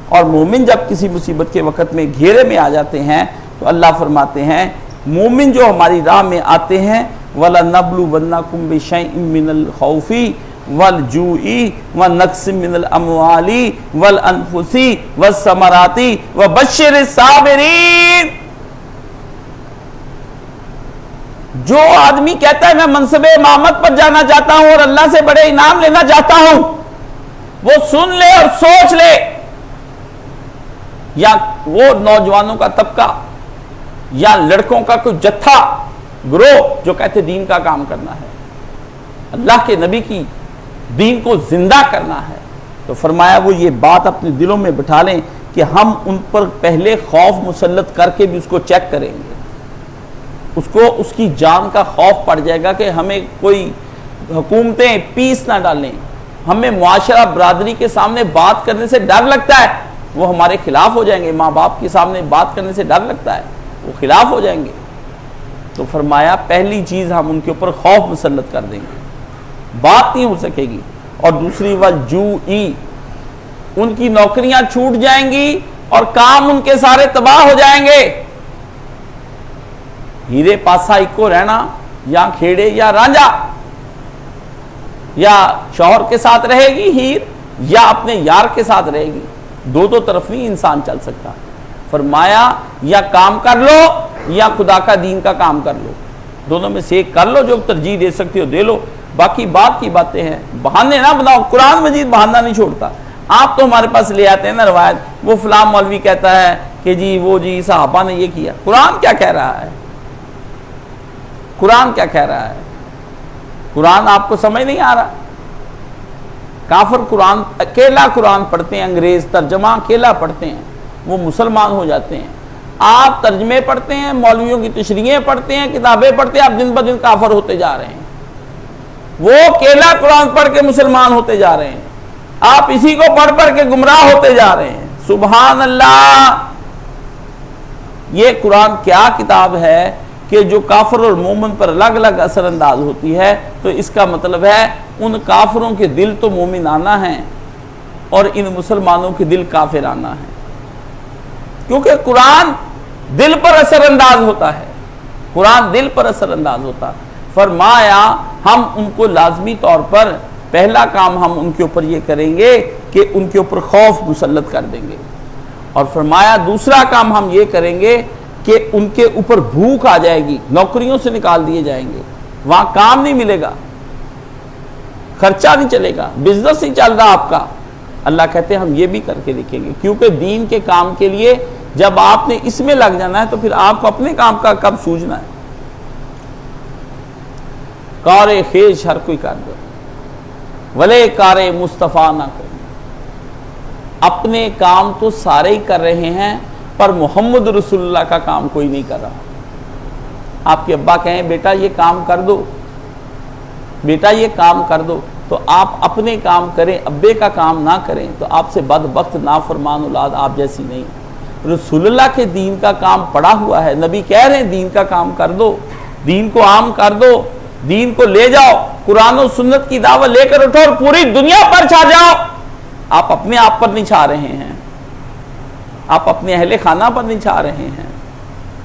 اور مومن جب کسی مصیبت کے وقت میں گھیرے میں آ جاتے ہیں تو اللہ فرماتے ہیں مومن جو ہماری راہ میں آتے ہیں وَلَنَبْلُوَنَّكُمْ بِشَيْءٍ مِّنَ الْخَوْفِ وَالْجُوعِ وَنَقْصٍ مِّنَ الْأَمْوَالِ وَالْأَنفُسِ وَالثَّمَرَاتِ وَبَشِّرِ الصَّابِرِينَ۔ جو آدمی کہتا ہے میں منصب امامت پر جانا چاہتا ہوں اور اللہ سے بڑے انعام لینا چاہتا ہوں، وہ سن لے اور سوچ لے، یا وہ نوجوانوں کا طبقہ یا لڑکوں کا کوئی جتھا گروہ جو کہتے دین کا کام کرنا ہے، اللہ کے نبی کی دین کو زندہ کرنا ہے، تو فرمایا وہ یہ بات اپنے دلوں میں بٹھا لیں کہ ہم ان پر پہلے خوف مسلط کر کے بھی اس کو چیک کریں گے، اس کو اس کی جان کا خوف پڑ جائے گا کہ ہمیں کوئی حکومتیں پیس نہ ڈالیں، ہمیں معاشرہ برادری کے سامنے بات کرنے سے ڈر لگتا ہے وہ ہمارے خلاف ہو جائیں گے، ماں باپ کے سامنے بات کرنے سے ڈر لگتا ہے وہ خلاف ہو جائیں گے، تو فرمایا پہلی چیز ہم ان کے اوپر خوف مسلط کر دیں گے، بات نہیں ہو سکے گی، اور دوسری وَالْجُوعِ، ان کی نوکریاں چھوٹ جائیں گی اور کام ان کے سارے تباہ ہو جائیں گے، ہیرے پاسا اکو رہنا یا کھیڑے یا رانجا، یا شوہر کے ساتھ رہے گی ہیر یا اپنے یار کے ساتھ رہے گی، دو طرف نہیں انسان چل سکتا، فرمایا یا کام کر لو یا خدا کا دین کا کام کر لو، دونوں میں سے ایک کر لو، جو ترجیح دے سکتے ہو دے لو، باقی بات کی باتیں ہیں، بہانے نہ بناؤ، قرآن مجید بہانہ نہیں چھوڑتا، آپ تو ہمارے پاس لے آتے ہیں نا روایت، وہ فلاں مولوی کہتا ہے کہ جی وہ جی صحابہ نے یہ کیا، قرآن کیا کہہ رہا ہے، قرآن کیا کہہ رہا ہے، قرآن آپ کو سمجھ نہیں آ رہا، کافر قرآن اکیلا قرآن پڑھتے ہیں، انگریز ترجمہ اکیلا پڑھتے ہیں، وہ مسلمان ہو جاتے ہیں، آپ ترجمے پڑھتے ہیں، مولویوں کی تشریحیں پڑھتے ہیں، کتابیں پڑھتے ہیں، آپ دن بدن کافر ہوتے جا رہے ہیں۔ وہ کیلا قرآن پڑھ کے مسلمان ہوتے جا رہے ہیں، آپ اسی کو پڑھ پڑھ کے گمراہ ہوتے جا رہے ہیں۔ سبحان اللہ! یہ قرآن کیا کتاب ہے کہ جو کافر اور مومن پر الگ الگ اثر انداز ہوتی ہے، تو اس کا مطلب ہے ان کافروں کے دل تو مومنانہ ہیں اور ان مسلمانوں کے دل کافرانہ ہیں، کیونکہ قرآن دل پر اثر انداز ہوتا ہے، قرآن دل پر اثر انداز ہوتا ہے۔ فرمایا ہم ان کو لازمی طور پر پہلا کام ہم ان کے اوپر یہ کریں گے کہ ان کے اوپر خوف مسلط کر دیں گے، اور فرمایا دوسرا کام ہم یہ کریں گے کہ ان کے اوپر بھوک آ جائے گی، نوکریوں سے نکال دیے جائیں گے، وہاں کام نہیں ملے گا، خرچہ نہیں چلے گا، بزنس نہیں چل رہا آپ کا۔ اللہ کہتے ہیں ہم یہ بھی کر کے دکھیں گے، کیونکہ دین کے کام کے لیے جب آپ نے اس میں لگ جانا ہے تو پھر آپ کو اپنے کام کا کب سوچنا ہے؟ کار خیش ہر کوئی کر دو ولے کار مصطفیٰ نہ کرے۔ اپنے کام تو سارے ہی کر رہے ہیں، پر محمد رسول اللہ کا کام کوئی نہیں کر رہا۔ آپ کے ابا کہیں بیٹا یہ کام کر دو، بیٹا یہ کام کر دو، تو آپ اپنے کام کریں، ابے کا کام نہ کریں، تو آپ سے بدبخت نافرمان اولاد آپ جیسی نہیں۔ رسول اللہ کے دین کا کام پڑا ہوا ہے، نبی کہہ رہے ہیں دین کا کام کر دو، دین کو عام کر دو، دین کو لے جاؤ، قرآن و سنت کی دعوت لے کر اٹھو اور پوری دنیا پر چھا جاؤ۔ آپ اپنے آپ پر نہیں چھا رہے ہیں، آپ اپنے اہل خانہ پر نہیں چھا رہے ہیں۔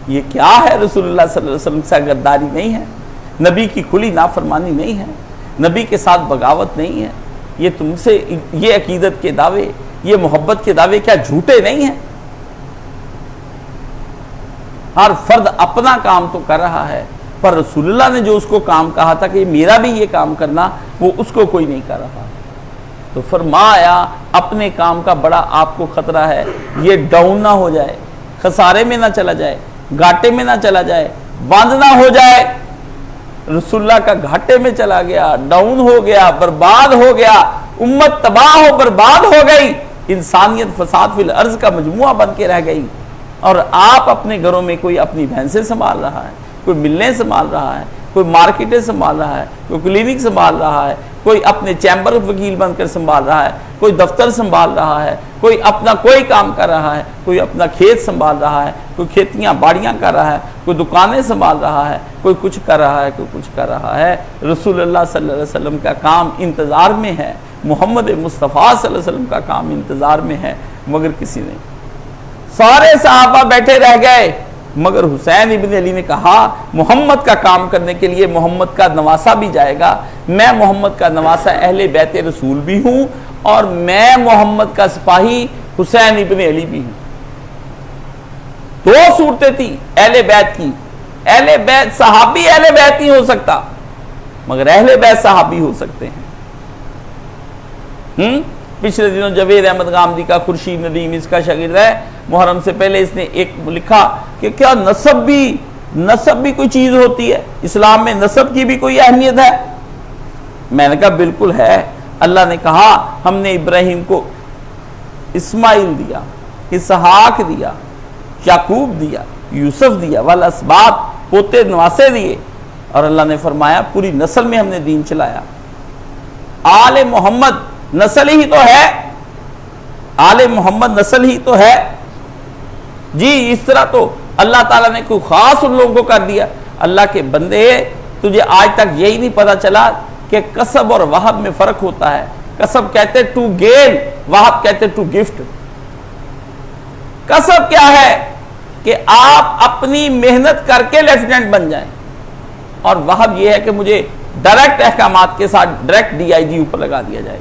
یہ کیا ہے؟ رسول اللہ صلی اللہ علیہ وسلم سے غداری نہیں ہے، نبی کی کھلی نافرمانی نہیں ہے، نبی کے ساتھ بغاوت نہیں ہے۔ یہ تم سے یہ عقیدت کے دعوے، یہ محبت کے دعوے کیا جھوٹے نہیں ہیں؟ ہر فرد اپنا کام تو کر رہا ہے، پر رسول اللہ نے جو اس کو کام کہا تھا کہ میرا بھی یہ کام کرنا، وہ اس کو کوئی نہیں کر رہا۔ تو فرمایا اپنے کام کا بڑا آپ کو خطرہ ہے، یہ ڈاؤن نہ ہو جائے، خسارے میں نہ چلا جائے، گھاٹے میں نہ چلا جائے، بند نہ ہو جائے۔ رسول اللہ کا گھاٹے میں چلا گیا، ڈاؤن ہو گیا، برباد ہو گیا، امت تباہ ہو برباد ہو گئی، انسانیت فساد فی الارض کا مجموعہ بن کے رہ گئی۔ اور آپ اپنے گھروں میں کوئی اپنی بھینسیں سنبھال رہا ہے، کوئی ملیں سنبھال رہا ہے، کوئی مارکیٹیں سنبھال رہا ہے، کوئی کلینک سنبھال رہا ہے، کوئی اپنے چیمبر وکیل بن کر سنبھال رہا ہے، کوئی دفتر سنبھال رہا ہے، کوئی اپنا کوئی کام کر رہا ہے، کوئی اپنا کھیت سنبھال رہا ہے، کوئی کھیتیاں باڑیاں کر رہا ہے، کوئی دکانیں سنبھال رہا ہے، کوئی کچھ کر رہا ہے، کوئی کچھ کر رہا ہے۔ رسول اللہ صلی اللہ علیہ وسلم کا کام انتظار میں ہے، محمد مصطفیٰ صلی اللہ علیہ وسلم کا کام انتظار میں ہے، مگر کسی نے سارے صحابہ بیٹھے رہ گئے، مگر حسین ابن علی نے کہا محمد کا کام کرنے کے لیے محمد کا نواسہ بھی جائے گا، میں محمد کا نواسہ اہل بیت رسول بھی ہوں، اور میں محمد کا سپاہی حسین ابن علی بھی ہوں۔ دو صورتیں تھی اہل بیت کی، اہل بیت صحابی اہل بیت نہیں ہو سکتا، مگر اہل بیت صحابی ہو سکتے ہیں۔ پچھلے دنوں جاوید احمد غامدی کا خورشید ندیم اس کا شاگرد ہے، محرم سے پہلے اس نے ایک لکھا کہ کیا نسب بھی کوئی چیز ہوتی ہے، اسلام میں نسب کی بھی کوئی اہمیت ہے؟ میں نے کہا بالکل ہے۔ اللہ نے کہا ہم نے ابراہیم کو اسماعیل دیا، اسحاق دیا، یعقوب دیا، یوسف دیا، والاسباط پوتے نواسے دیے، اور اللہ نے فرمایا پوری نسل میں ہم نے دین چلایا۔ آل محمد نسل ہی تو ہے، آل محمد نسل ہی تو ہے جی۔ اس طرح تو اللہ تعالیٰ نے کوئی خاص ان لوگوں کو کر دیا۔ اللہ کے بندے، تجھے آج تک یہی نہیں پتا چلا کہ کسب اور وہب میں فرق ہوتا ہے؟ کسب کہتے ٹو گین، وہب کہتے ٹو گفٹ۔ کسب کیا ہے کہ آپ اپنی محنت کر کے لیفٹیننٹ بن جائیں، اور وہب یہ ہے کہ مجھے ڈائریکٹ احکامات کے ساتھ ڈائریکٹ ڈی آئی جی اوپر لگا دیا جائے،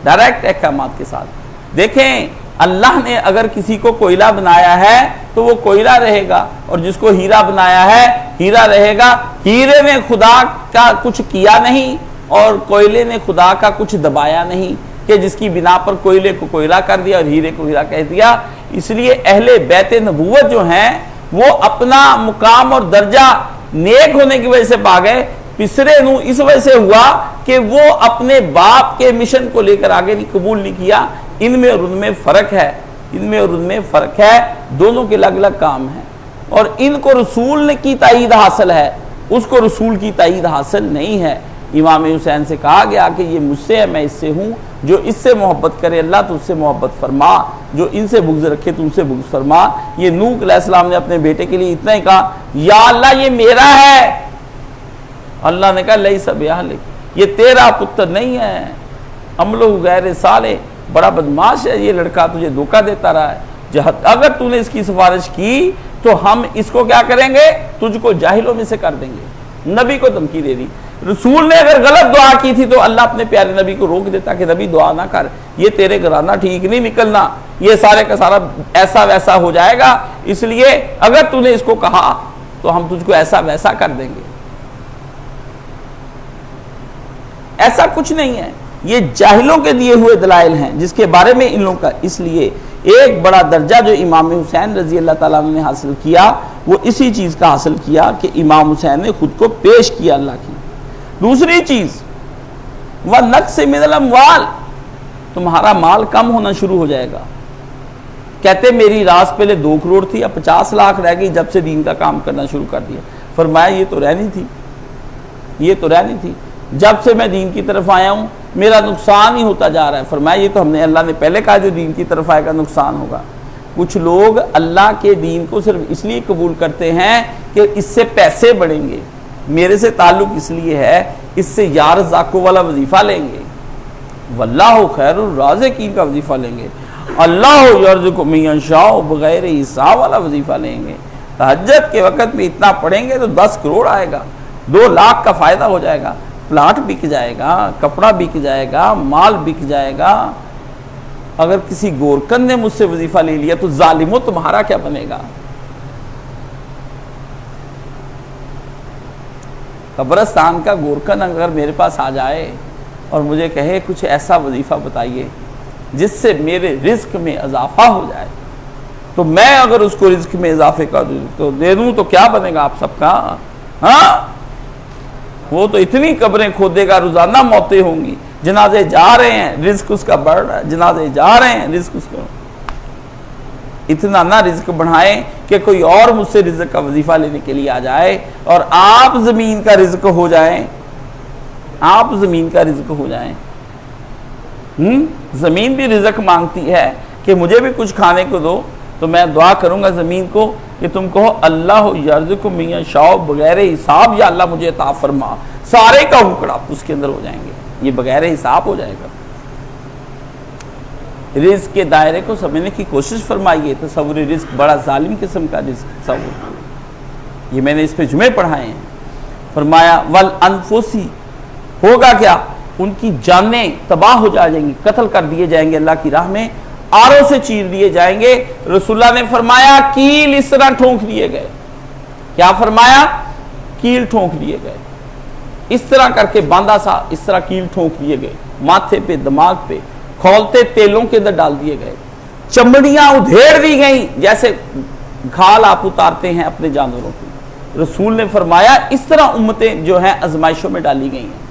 ڈائریکٹ احکامات کے ساتھ۔ دیکھیں اللہ نے اگر کسی کو کوئلہ بنایا ہے تو وہ کوئلہ رہے گا، اور جس کو ہیرا بنایا ہے ہیرا رہے گا۔ ہیرے نے خدا کا کچھ کیا نہیں اور کوئلے نے خدا کا کچھ دبایا نہیں، کہ جس کی بنا پر کوئلے کو کوئلہ کر دیا اور ہیرے کو ہیرا کہہ دیا۔ اس لیے اہل بیت نبوت جو ہیں وہ اپنا مقام اور درجہ نیک ہونے کی وجہ سے پا گئے، پسرے نو اس وجہ سے ہوا کہ وہ اپنے باپ کے مشن کو لے کر آگے نہیں قبول نہیں کیا۔ ان میں اور ان میں فرق ہے، ان میں اور ان میں فرق ہے، دونوں کے الگ الگ کام ہیں، اور ان کو رسول کی تائید حاصل ہے، اس کو رسول کی تائید حاصل نہیں ہے۔ امام حسین سے کہا گیا کہ یہ مجھ سے ہے، میں اس سے ہوں، جو اس سے محبت کرے اللہ تو اس سے محبت فرما، جو ان سے بغض رکھے تو ان سے بغض فرما۔ یہ نوح علیہ السلام نے اپنے بیٹے کے لیے اتنا ہی کہا، یا اللہ یہ میرا ہے، اللہ نے کہا لیس بأہلک، یہ تیرا پتر نہیں ہے، عملہ غیر صالح، بڑا بدماش ہے یہ لڑکا، تجھے دھوکہ دیتا رہا ہے، اگر تو نے اس کی سفارش کی تو ہم اس کو کیا کریں گے، تجھ کو جاہلوں میں سے کر دیں گے۔ نبی کو دھمکی دے دی۔ رسول نے اگر غلط دعا کی تھی تو اللہ اپنے پیارے نبی کو روک دیتا کہ نبی دعا نہ کر، یہ تیرے گھرانہ ٹھیک نہیں نکلنا، یہ سارے کا سارا ایسا ویسا ہو جائے گا، اس لیے اگر تو نے اس کو کہا تو ہم تجھ کو ایسا ویسا کر دیں گے۔ ایسا کچھ نہیں ہے، یہ جاہلوں کے دیے ہوئے دلائل ہیں جس کے بارے میں ان لوگوں کا، اس لیے ایک بڑا درجہ جو امام حسین رضی اللہ تعالیٰ عنہ نے حاصل کیا وہ اسی چیز کا حاصل کیا کہ امام حسین نے خود کو پیش کیا اللہ کی۔ دوسری چیز وَنَقْصٍ مِنَ الْأَمْوَالِ، تمہارا مال کم ہونا شروع ہو جائے گا۔ کہتے میری راس پہلے 2 کروڑ تھی، اب 50 لاکھ رہ گئی جب سے دین کا کام کرنا شروع کر دیا۔ فرمایا یہ تو رہنی تھی، یہ تو رہنی تھی، جب سے میں دین کی طرف آیا ہوں میرا نقصان ہی ہوتا جا رہا ہے۔ فرمایا یہ تو ہم نے، اللہ نے پہلے کہا جو دین کی طرف آئے گا نقصان ہوگا۔ کچھ لوگ اللہ کے دین کو صرف اس لیے قبول کرتے ہیں کہ اس سے پیسے بڑھیں گے، میرے سے تعلق اس لیے ہے اس سے یا رزاقوں والا وظیفہ لیں گے، واللہ خیر الرازقین کا وظیفہ لیں گے، اللہ یرزق من یشاء بغیر حساب والا وظیفہ لیں گے، تہجد کے وقت میں اتنا پڑھیں گے تو 10 کروڑ آئے گا، 2 لاکھ کا فائدہ ہو جائے گا، پلاٹ بک جائے گا، کپڑا بک جائے گا، مال بک جائے گا۔ اگر کسی گورکن نے مجھ سے وظیفہ لے لیا تو ظالموں تمہارا کیا بنے گا؟ قبرستان کا گورکن اگر میرے پاس آ جائے اور مجھے کہے کچھ ایسا وظیفہ بتائیے جس سے میرے رزق میں اضافہ ہو جائے، تو میں اگر اس کو رزق میں اضافے کا دے دوں تو کیا بنے گا آپ سب کا؟ ہاں، وہ تو اتنی قبریں کھودے گا، روزانہ موتیں ہوں گی، جنازے جا رہے ہیں رزق اس کا بڑھ رہا ہے، جنازے جا رہے ہیں رزق اس کا، اتنا نہ رزق بڑھائیں کہ کوئی اور مجھ سے رزق کا وظیفہ لینے کے لیے آ جائے اور آپ زمین کا رزق ہو جائیں، آپ زمین کا رزق ہو جائیں۔ زمین بھی رزق مانگتی ہے کہ مجھے بھی کچھ کھانے کو دو، تو میں دعا کروں گا زمین کو کہ تم کہو اللہ یرزق من یشاء بغیر حساب، یا اللہ مجھے عطا فرما، سارے کا ٹکڑا اس کے اندر ہو جائیں گے، یہ بغیر حساب ہو جائے گا۔ رزق کے دائرے کو سمجھنے کی کوشش فرمائیے۔ تصور رزق بڑا ظالم قسم کا رزق تصور، یہ میں نے اس پہ جمعے پڑھائے ہیں۔ فرمایا والانفسی، ہوگا کیا؟ ان کی جانیں تباہ ہو جائیں گی، قتل کر دیے جائیں گے اللہ کی راہ میں، آروں سے چیر دیے جائیں گے۔ رسول اللہ نے فرمایا کیل اس طرح ٹھونک دیے گئے، کیا فرمایا؟ کیل ٹھونک دیے گئے، اس طرح کر کے باندھا سا، اس طرح کیل ٹھونک دیے گئے، ماتھے پہ دماغ پہ، کھولتے تیلوں کے اندر ڈال دیے گئے، چمڑیاں ادھیڑ دی گئیں جیسے گھال آپ اتارتے ہیں اپنے جانوروں کو۔ رسول نے فرمایا اس طرح امتیں جو ہیں آزمائشوں میں ڈالی گئی ہیں،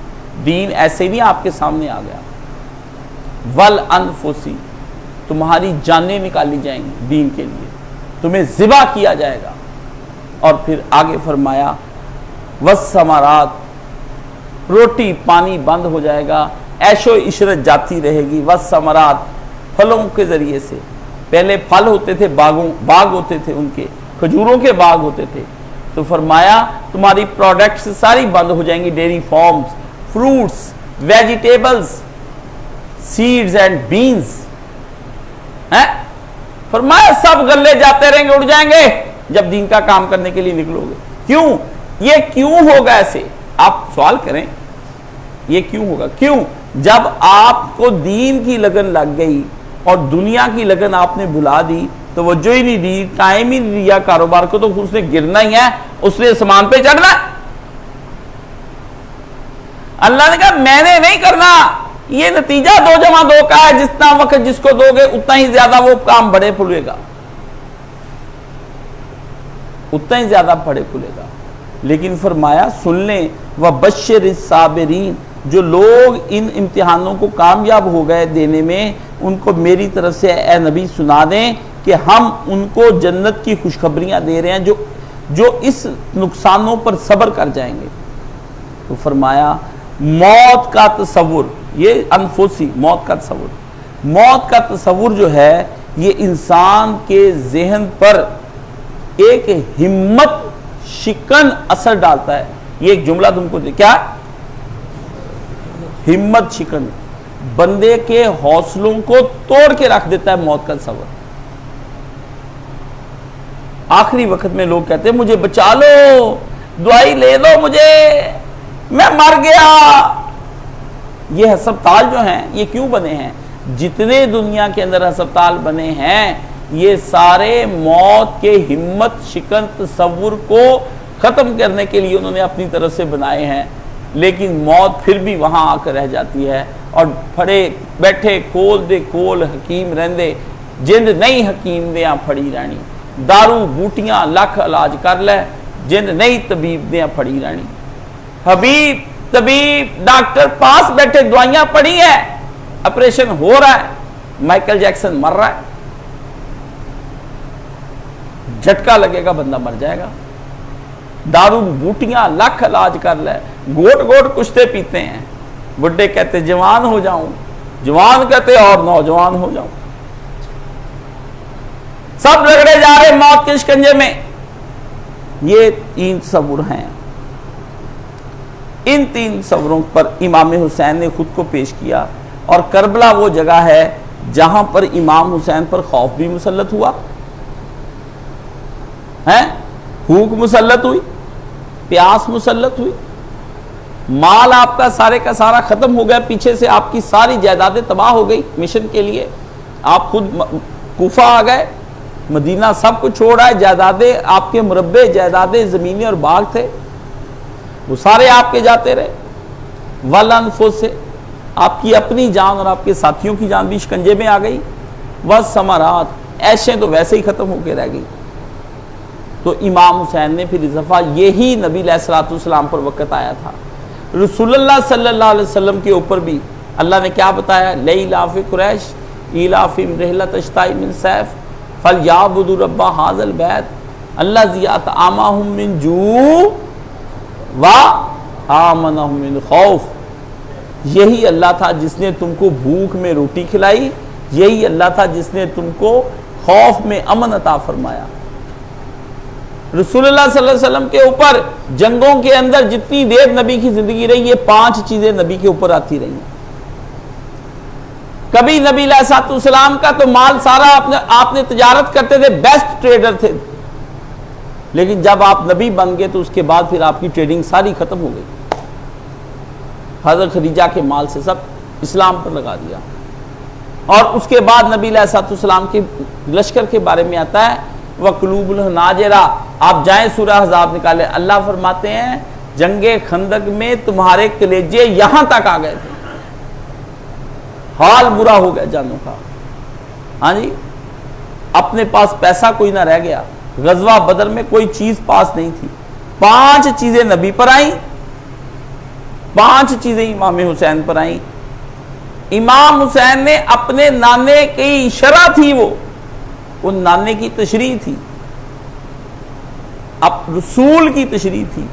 دین ایسے نہیں آپ کے سامنے آ گیا۔ والانفسی، تمہاری جانیں نکالی جائیں گی دین کے لیے، تمہیں ذبح کیا جائے گا۔ اور پھر آگے فرمایا والثمرات، روٹی پانی بند ہو جائے گا، عیش و عشرت جاتی رہے گی۔ والثمرات، پھلوں کے ذریعے سے، پہلے پھل ہوتے تھے، باغ ہوتے تھے، ان کے کھجوروں کے باغ ہوتے تھے، تو فرمایا تمہاری پروڈکٹس ساری بند ہو جائیں گی، dairy farms, fruits, vegetables, seeds and beans, فرمایا سب غلے جاتے رہیں گے، اڑ جائیں گے جب دین کا کام کرنے کے لیے نکلو گے۔ کیوں؟ یہ کیوں ہوگا ایسے؟ آپ سوال کریں یہ کیوں ہوگا؟ کیوں؟ جب آپ کو دین کی لگن لگ گئی اور دنیا کی لگن آپ نے بھلا دی، توجہ ہی نہیں دی، ٹائم ہی نہیں دیا کاروبار کو، تو اس نے گرنا ہی ہے، اس نے آسمان پہ چڑھنا ہے۔ اللہ نے کہا میں نے نہیں کرنا، یہ نتیجہ 2 جمع 2 کا ہے، جتنا وقت جس کو دو گے اتنا ہی زیادہ وہ کام بڑے پھلے گا، اتنا ہی زیادہ بڑے پھلے گا۔ لیکن فرمایا سن لیں وبشر الصابرین، جو لوگ ان امتحانوں کو کامیاب ہو گئے دینے میں، ان کو میری طرف سے اے نبی سنا دیں کہ ہم ان کو جنت کی خوشخبریاں دے رہے ہیں جو اس نقصانوں پر صبر کر جائیں گے۔ تو فرمایا موت کا تصور، یہ انفسی موت کا تصور جو ہے یہ انسان کے ذہن پر ایک ہمت شکن اثر ڈالتا ہے۔ یہ ایک جملہ تم کو کیا؟ ہمت شکن، بندے کے حوصلوں کو توڑ کے رکھ دیتا ہے موت کا تصور۔ آخری وقت میں لوگ کہتے ہیں مجھے بچا لو، دعائی لے دو مجھے، میں مر گیا۔ یہ ہسپتال جو ہیں یہ کیوں بنے ہیں؟ جتنے دنیا کے اندر ہسپتال بنے ہیں یہ سارے موت کے ہمت شکن تصور کو ختم کرنے کے لیے انہوں نے اپنی طرف سے بنائے ہیں، لیکن موت پھر بھی وہاں آ کر رہ جاتی ہے، اور پھڑے بیٹھے کول دے کول حکیم رہندے، جند نہیں حکیم دیاں پھڑی رہنی، دارو بوٹیاں لکھ علاج کر لے، جند نہیں طبیب دیاں پھڑی رہنی۔ حبیب طبیب ڈاکٹر پاس بیٹھے دعائیاں پڑھی ہیں، آپریشن ہو رہا ہے، مائیکل جیکسن مر رہا ہے، جھٹکا لگے گا بندہ مر جائے گا، دارو بوٹیاں لکھ علاج کر لے، گھوٹ گھوٹ کشتے پیتے ہیں، بڈھے کہتے جوان ہو جاؤں، جوان کہتے اور نوجوان ہو جاؤں، سب رگڑے جا رہے موت کے شکنجے میں۔ یہ 3 تصور ہیں، ان 3 تصوروں پر امام حسین نے خود کو پیش کیا، اور کربلا وہ جگہ ہے جہاں پر امام حسین پر خوف بھی مسلط ہوا ہے، بھوک مسلط ہوئی، پیاس مسلط ہوئی، مال آپ کا سارے کا سارا ختم ہو گیا، پیچھے سے آپ کی ساری جائیدادیں تباہ ہو گئی مشن کے لیے، آپ خود کوفہ آ گئے، مدینہ سب کچھ چھوڑ آئے، جائیدادیں آپ کے مربع جائیدادیں زمینیں اور باغ تھے وہ سارے آپ کے جاتے رہے، والانفس سے آپ کی اپنی جان اور آپ کے ساتھیوں کی جان بھی شکنجے میں آ گئی، والثمرات عیشیں تو ویسے ہی ختم ہو کے رہ گئی۔ تو امام حسین نے پھر اضافہ یہی نبی علیہ الصلوۃ والسلام پر وقت آیا تھا، رسول اللہ صلی اللہ علیہ وسلم کے اوپر بھی اللہ نے کیا بتایا؟ لإیلاف قریش ایلافہم رحلۃ الشتاء من صیف فلیعبدوا رب ھذا البیت الذی اطعمہم من جوع وآمنہم من خوف۔ یہی اللہ تھا جس نے تم کو بھوک میں روٹی کھلائی، یہی اللہ تھا جس نے تم کو خوف میں امن عطا فرمایا۔ رسول اللہ صلی اللہ علیہ وسلم کے اوپر جنگوں کے اندر جتنی دیر نبی کی زندگی رہی یہ 5 چیزیں نبی کے اوپر آتی رہی ہیں۔ کبھی نبی علیہ الصلوۃ والسلام کا تو مال سارا آپ نے تجارت کرتے تھے، بیسٹ ٹریڈر تھے، لیکن جب آپ نبی بن گئے تو اس کے بعد پھر آپ کی ٹریڈنگ ساری ختم ہو گئی، حضرت خدیجہ کے مال سے سب اسلام پر لگا دیا۔ اور اس کے بعد نبی علیہ الصلوۃ والسلام کے لشکر کے بارے میں آتا ہے وَقُلُوبُ الْحَنَاجِرَ، آپ جائیں سورہ احزاب نکالیں، اللہ فرماتے ہیں جنگ خندق میں تمہارے کلیجے یہاں تک آ گئے تھے، حال برا ہو گیا جانوں کا، ہاں جی، اپنے پاس پیسہ کوئی نہ رہ گیا، غزوہ بدر میں کوئی چیز پاس نہیں تھی، 5 چیزیں نبی پر آئیں، 5 چیزیں امام حسین پر آئیں۔ امام حسین نے اپنے نانے کی شرح تھی، وہ نانے کی تشریح تھی، اب رسول کی تشریح تھی،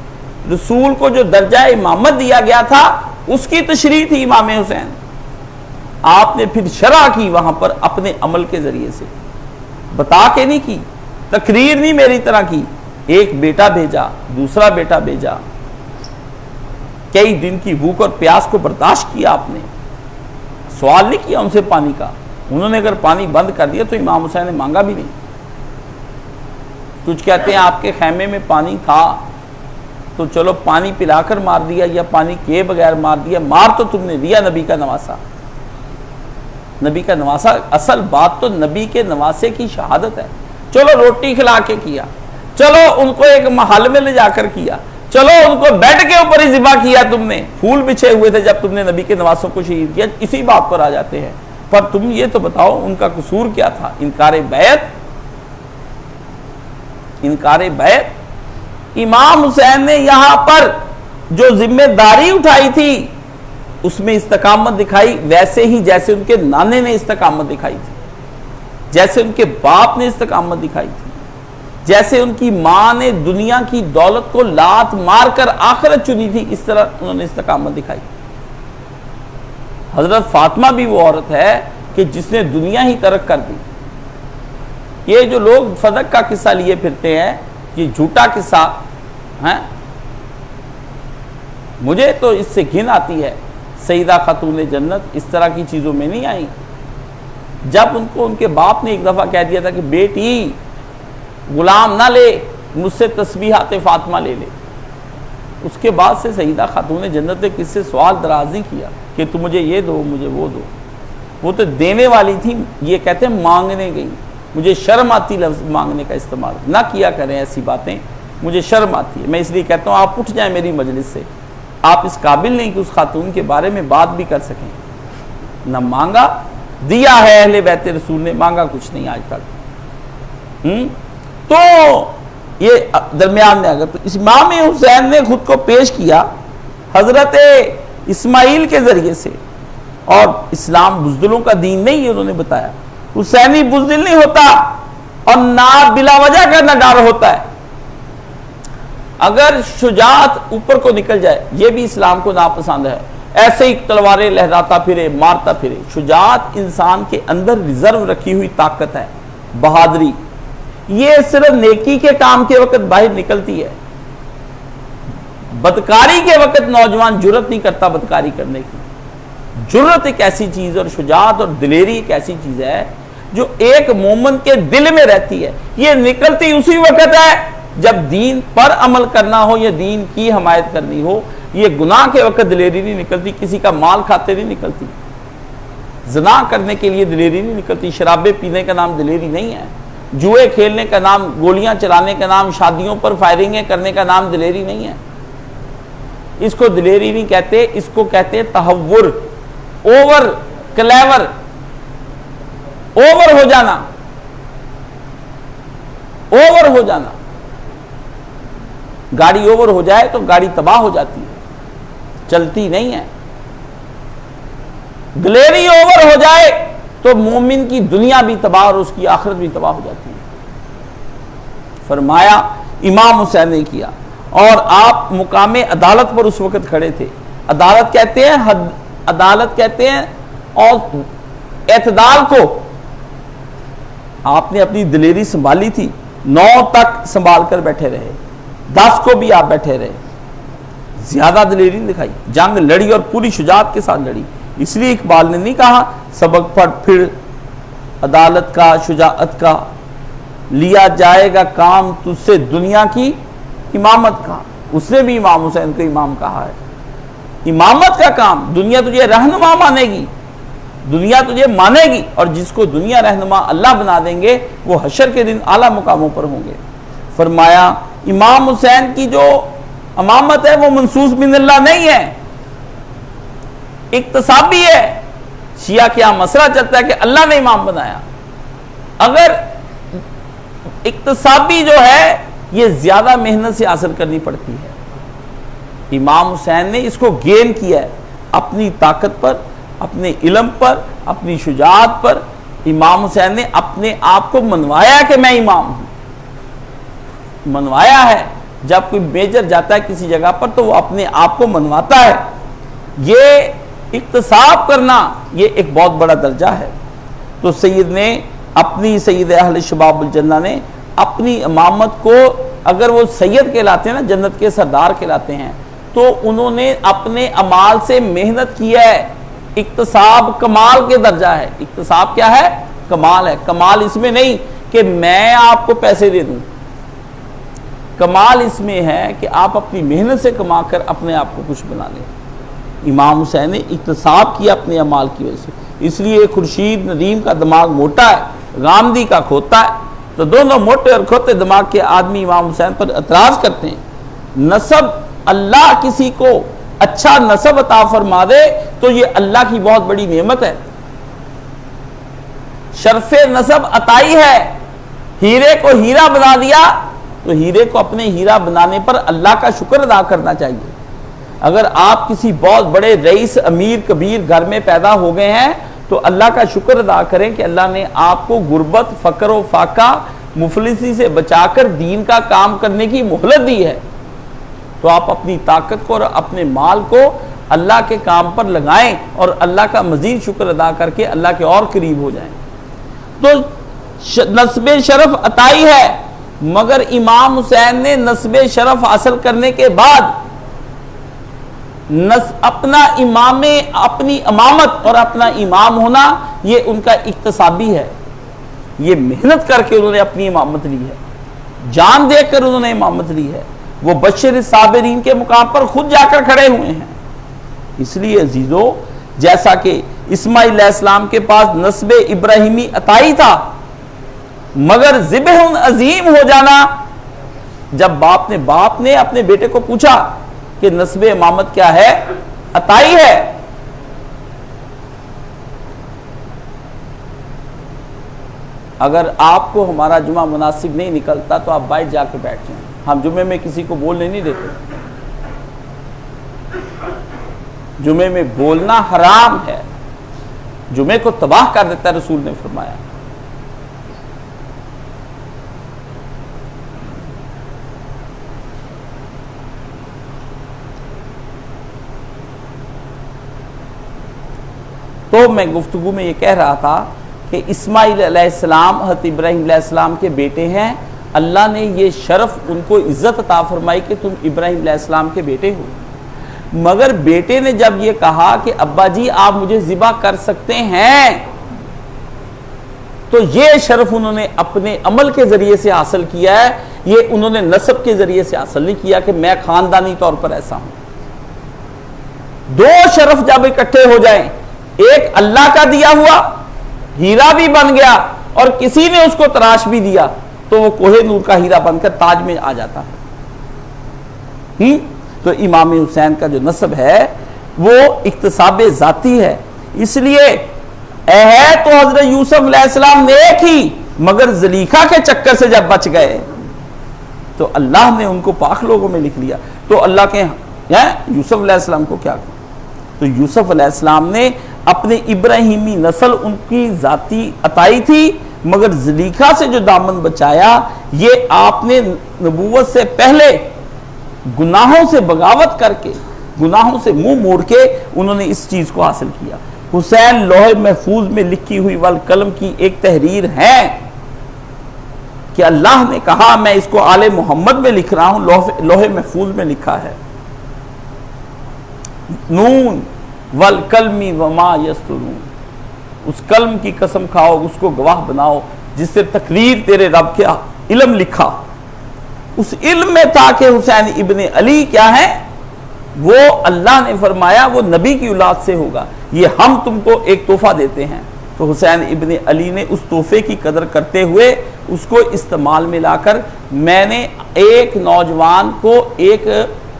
رسول کو جو درجہ امامت دیا گیا تھا اس کی تشریح تھی امام حسین۔ آپ نے پھر شرح کی وہاں پر اپنے عمل کے ذریعے سے، بتا کے نہیں کی، تقریر نہیں میری طرح کی، ایک بیٹا بھیجا، دوسرا بیٹا بھیجا، کئی دن کی بھوک اور پیاس کو برداشت کیا، آپ نے سوال نہیں کیا ان سے پانی کا، انہوں نے اگر پانی بند کر دیا تو امام حسین نے مانگا بھی نہیں۔ کچھ کہتے ہیں آپ کے خیمے میں پانی تھا تو چلو پانی پلا کر مار دیا یا پانی کے بغیر مار دیا، مار تو تم نے دیا نبی کا نواسا، نبی کا نواسا، اصل بات تو نبی کے نواسے کی شہادت ہے۔ چلو روٹی کھلا کے کیا، چلو ان کو ایک محل میں لے جا کر کیا، چلو ان کو بیڈ کے اوپر ہی ذبح کیا تم نے، پھول بچھے ہوئے تھے جب تم نے نبی کے نواسوں کو شہید کیا، اسی بات پر آ جاتے ہیں۔ پر تم یہ تو بتاؤ ان کا قصور کیا تھا؟ انکار بیعت، انکار بیعت۔ امام حسین نے یہاں پر جو ذمہ داری اٹھائی تھی اس میں استقامت دکھائی ویسے ہی جیسے ان کے نانے نے استقامت دکھائی تھی، جیسے ان کے باپ نے استقامت دکھائی تھی، جیسے ان کی ماں نے دنیا کی دولت کو لات مار کر آخرت چنی تھی، اس طرح انہوں نے استقامت دکھائی۔ حضرت فاطمہ بھی وہ عورت ہے کہ جس نے دنیا ہی ترک کر دی۔ یہ جو لوگ فدق کا قصہ لیے پھرتے ہیں، یہ جھوٹا قصہ ہے، مجھے تو اس سے گھن آتی ہے۔ سیدہ خاتون جنت اس طرح کی چیزوں میں نہیں آئی۔ جب ان کو ان کے باپ نے ایک دفعہ کہہ دیا تھا کہ بیٹی غلام نہ لے، مجھ سے تسبیحات فاطمہ لے لے، اس کے بعد سے سیدہ خاتون جنت نے کس سے سوال دراز نہیں کیا کہ تم مجھے یہ دو، مجھے وہ دو۔ وہ تو دینے والی تھی، یہ کہتے ہیں مانگنے گئی۔ مجھے شرم آتی لفظ مانگنے کا استعمال نہ کیا کریں، ایسی باتیں مجھے شرم آتی ہے۔ میں اس لیے کہتا ہوں آپ اٹھ جائیں میری مجلس سے، آپ اس قابل نہیں کہ اس خاتون کے بارے میں بات بھی کر سکیں۔ نہ مانگا، دیا ہے اہل بیت رسول نے، مانگا کچھ نہیں آج تک۔ تو یہ درمیان میں اگر تو امام حسین نے خود کو پیش کیا حضرت اسماعیل کے ذریعے سے، اور اسلام بزدلوں کا دین نہیں ہے، انہوں نے بتایا حسینی بزدل نہیں ہوتا، اور نہ بلا وجہ کا نہ ڈر ہوتا ہے۔ اگر شجاعت اوپر کو نکل جائے، یہ بھی اسلام کو ناپسند ہے، ایسے ہی تلواریں لہراتا پھرے، مارتا پھرے۔ شجاعت انسان کے اندر ریزرو رکھی ہوئی طاقت ہے، بہادری، یہ صرف نیکی کے کام کے وقت باہر نکلتی ہے۔ بدکاری کے وقت نوجوان جرت نہیں کرتا بدکاری کرنے کی۔ جرت ایک ایسی چیز اور شجاعت اور دلیری ایک ایسی چیز ہے جو ایک مومن کے دل میں رہتی ہے، یہ نکلتی اسی وقت ہے جب دین پر عمل کرنا ہو یا دین کی حمایت کرنی ہو۔ یہ گناہ کے وقت دلیری نہیں نکلتی، کسی کا مال کھاتے نہیں نکلتی، زنا کرنے کے لیے دلیری نہیں نکلتی، شرابیں پینے کا نام دلیری نہیں ہے، جوئے کھیلنے کا نام، گولیاں چلانے کا نام، شادیوں پر فائرنگیں کرنے کا نام دلیری نہیں ہے۔ اس کو دلیری نہیں کہتے، اس کو کہتے ہیں تہور، اوور کلیور، اوور ہو جانا، اوور ہو جانا۔ گاڑی اوور ہو جائے تو گاڑی تباہ ہو جاتی ہے، چلتی نہیں ہے۔ دلیری اوور ہو جائے تو مومن کی دنیا بھی تباہ اور اس کی آخرت بھی تباہ ہو جاتی ہے۔ فرمایا امام حسین نے کیا، اور آپ مقام عدالت پر اس وقت کھڑے تھے۔ عدالت کہتے ہیں عدالت کہتے ہیں اور اعتدال کو آپ نے اپنی دلیری سنبھالی تھی، 9 تک سنبھال کر بیٹھے رہے، 10 کو بھی آپ بیٹھے رہے، زیادہ دلیری نہیں دکھائی، جنگ لڑی اور پوری شجاعت کے ساتھ لڑی۔ اس لیے اقبال نے نہیں کہا سبق پڑھ پھر عدالت کا، شجاعت کا، لیا جائے گا کام تجھ سے دنیا کی امامت کا۔ اس نے بھی امام حسین کو امام کہا ہے۔ امامت کا کام، دنیا تجھے رہنما مانے گی، دنیا تجھے مانے گی، اور جس کو دنیا رہنما اللہ بنا دیں گے وہ حشر کے دن اعلیٰ مقاموں پر ہوں گے۔ فرمایا امام حسین کی جو امامت ہے وہ منصوص من اللہ نہیں ہے، اکتسابی ہے۔ شیعہ کیا مسئلہ چلتا ہے کہ اللہ نے امام بنایا، اگر اکتسابی جو ہے یہ زیادہ محنت سے حاصل کرنی پڑتی ہے۔ امام حسین نے اس کو گین کیا ہے اپنی طاقت پر، اپنے علم پر، اپنی شجاعت پر۔ امام حسین نے اپنے آپ کو منوایا کہ میں امام ہوں، منوایا ہے۔ جب کوئی میجر جاتا ہے کسی جگہ پر تو وہ اپنے آپ کو منواتا ہے۔ یہ اکتساب کرنا یہ ایک بہت بڑا درجہ ہے۔ تو سید نے اپنی، سید اہل شباب الجنہ نے اپنی امامت کو، اگر وہ سید کہلاتے ہیں نا، جنت کے سردار کہلاتے ہیں، تو انہوں نے اپنے اعمال سے محنت کی ہے۔ اکتساب کمال کے درجہ ہے۔ اکتساب کیا ہے؟ کمال ہے۔ کمال اس میں نہیں کہ میں آپ کو پیسے دے دوں، کمال اس میں ہے کہ آپ اپنی محنت سے کما کر اپنے آپ کو کچھ بنا لیں۔ امام حسین نے اکتساب کیا اپنے اعمال کی وجہ سے، اس لیے خورشید ندیم کا دماغ موٹا ہے، غامدی کا کھوتا ہے، تو دونوں موٹے اور کھوتے دماغ کے آدمی امام حسین پر اعتراض کرتے ہیں۔ نسب، اللہ کسی کو اچھا نسب عطا فرما دے تو یہ اللہ کی بہت بڑی نعمت ہے، شرف نسب عطائی ہے۔ ہیرے کو ہیرا بنا دیا تو ہیرے کو اپنے ہیرا بنانے پر اللہ کا شکر ادا کرنا چاہیے۔ اگر آپ کسی بہت بڑے رئیس امیر کبیر گھر میں پیدا ہو گئے ہیں تو اللہ کا شکر ادا کریں کہ اللہ نے آپ کو غربت، فقر و فاقہ، مفلسی سے بچا کر دین کا کام کرنے کی مہلت دی ہے، تو آپ اپنی طاقت کو اور اپنے مال کو اللہ کے کام پر لگائیں اور اللہ کا مزید شکر ادا کر کے اللہ کے اور قریب ہو جائیں۔ تو نسب شرف عطائی ہے، مگر امام حسین نے نسب شرف حاصل کرنے کے بعد اپنا اپنی امامت اور اپنا امام ہونا یہ ان کا اکتسابی ہے، یہ محنت کر کے انہوں نے اپنی امامت لی ہے، جان دے کر انہوں نے امامت لی ہے، وہ بشر الصابرین کے مقام پر خود جا کر کھڑے ہوئے ہیں۔ اس لیے عزیزو، جیسا کہ اسماعیل علیہ السلام کے پاس نسب ابراہیمی عطائی تھا، مگر ذبح عظیم ہو جانا، جب باپ نے اپنے بیٹے کو پوچھا کہ نسب امامت کیا ہے، عطائی ہے، اگر آپ کو ہمارا جمعہ مناسب نہیں نکلتا تو آپ باہر جا کے بیٹھ جائیں، ہم جمعے میں کسی کو بولنے نہیں دیتے، جمعے میں بولنا حرام ہے، جمعے کو تباہ کر دیتا ہے، رسول نے فرمایا۔ تو میں گفتگو میں یہ کہہ رہا تھا کہ اسماعیل علیہ السلام حضرت ابراہیم علیہ السلام کے بیٹے ہیں، اللہ نے یہ شرف ان کو عزت عطا فرمائی کہ تم ابراہیم علیہ السلام کے بیٹے ہو، مگر بیٹے نے جب یہ کہا کہ ابا جی آپ مجھے ذبح کر سکتے ہیں، تو یہ شرف انہوں نے اپنے عمل کے ذریعے سے حاصل کیا ہے، یہ انہوں نے نسب کے ذریعے سے حاصل نہیں کیا کہ میں خاندانی طور پر ایسا ہوں۔ دو شرف جب اکٹھے ہو جائیں، ایک اللہ کا دیا ہوا ہیرا بھی بن گیا اور کسی نے اس کو تراش بھی دیا تو وہ کوہ نور کا ہیرا بن کر تاج میں آ جاتا ہے۔ تو امام حسین کا جو نسب ہے وہ اکتساب ذاتی ہے، اس لیے ہے تو حضرت یوسف علیہ السلام نیک ہی، مگر زلیخا کے چکر سے جب بچ گئے تو اللہ نے ان کو پاک لوگوں میں لکھ لیا۔ تو اللہ کے یوسف علیہ السلام کو کیا کہا؟ تو یوسف علیہ السلام نے اپنے ابراہیمی نسل ان کی ذاتی عطائی تھی، مگر زلیخا سے جو دامن بچایا یہ آپ نے نبوت سے پہلے گناہوں سے بغاوت کر کے، گناہوں سے منہ موڑ کے انہوں نے اس چیز کو حاصل کیا۔ حسین لوح محفوظ میں لکھی ہوئی والقلم کی ایک تحریر ہے کہ اللہ نے کہا میں اس کو آل محمد میں لکھ رہا ہوں، لوح محفوظ میں لکھا ہے، نون والقلم وما یسطرون، اس قلم کی قسم کھاؤ، اس کو گواہ بناؤ جس سے تقریر تیرے رب کے علم لکھا۔ اس علم میں تھا کہ حسین ابن علی کیا ہے، وہ اللہ نے فرمایا وہ نبی کی اولاد سے ہوگا، یہ ہم تم کو ایک تحفہ دیتے ہیں۔ تو حسین ابن علی نے اس تحفے کی قدر کرتے ہوئے اس کو استعمال میں لا کر، میں نے ایک نوجوان کو ایک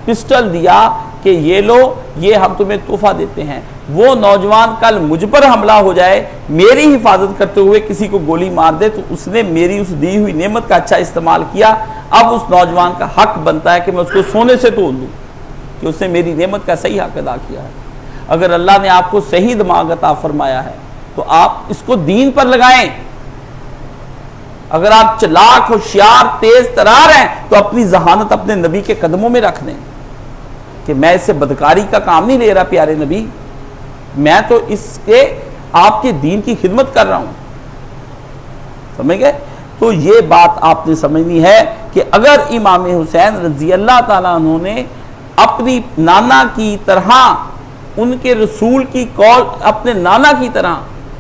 پسٹل دیا کہ یہ لو، یہ ہم تمہیں تحفہ دیتے ہیں، وہ نوجوان کل مجھ پر حملہ ہو جائے، میری حفاظت کرتے ہوئے کسی کو گولی مار دے، تو اس نے میری اس دی ہوئی نعمت کا اچھا استعمال کیا، اب اس نوجوان کا حق بنتا ہے کہ میں اس کو سونے سے توڑ دوں کہ اس نے میری نعمت کا صحیح حق ادا کیا ہے۔ اگر اللہ نے آپ کو صحیح دماغ عطا فرمایا ہے تو آپ اس کو دین پر لگائیں، اگر آپ چلاک، ہوشیار، تیز ترار ہیں تو اپنی ذہانت اپنے نبی کے قدموں میں رکھ دیں کہ میں اس سے بدکاری کا کام نہیں لے رہا پیارے نبی، میں تو اس کے آپ کے دین کی خدمت کر رہا ہوں، سمجھ گئے؟ تو یہ بات آپ نے سمجھنی ہے کہ اگر امام حسین رضی اللہ تعالیٰ عنہ نے اپنی نانا کی طرح، ان کے رسول کی قول اپنے نانا کی طرح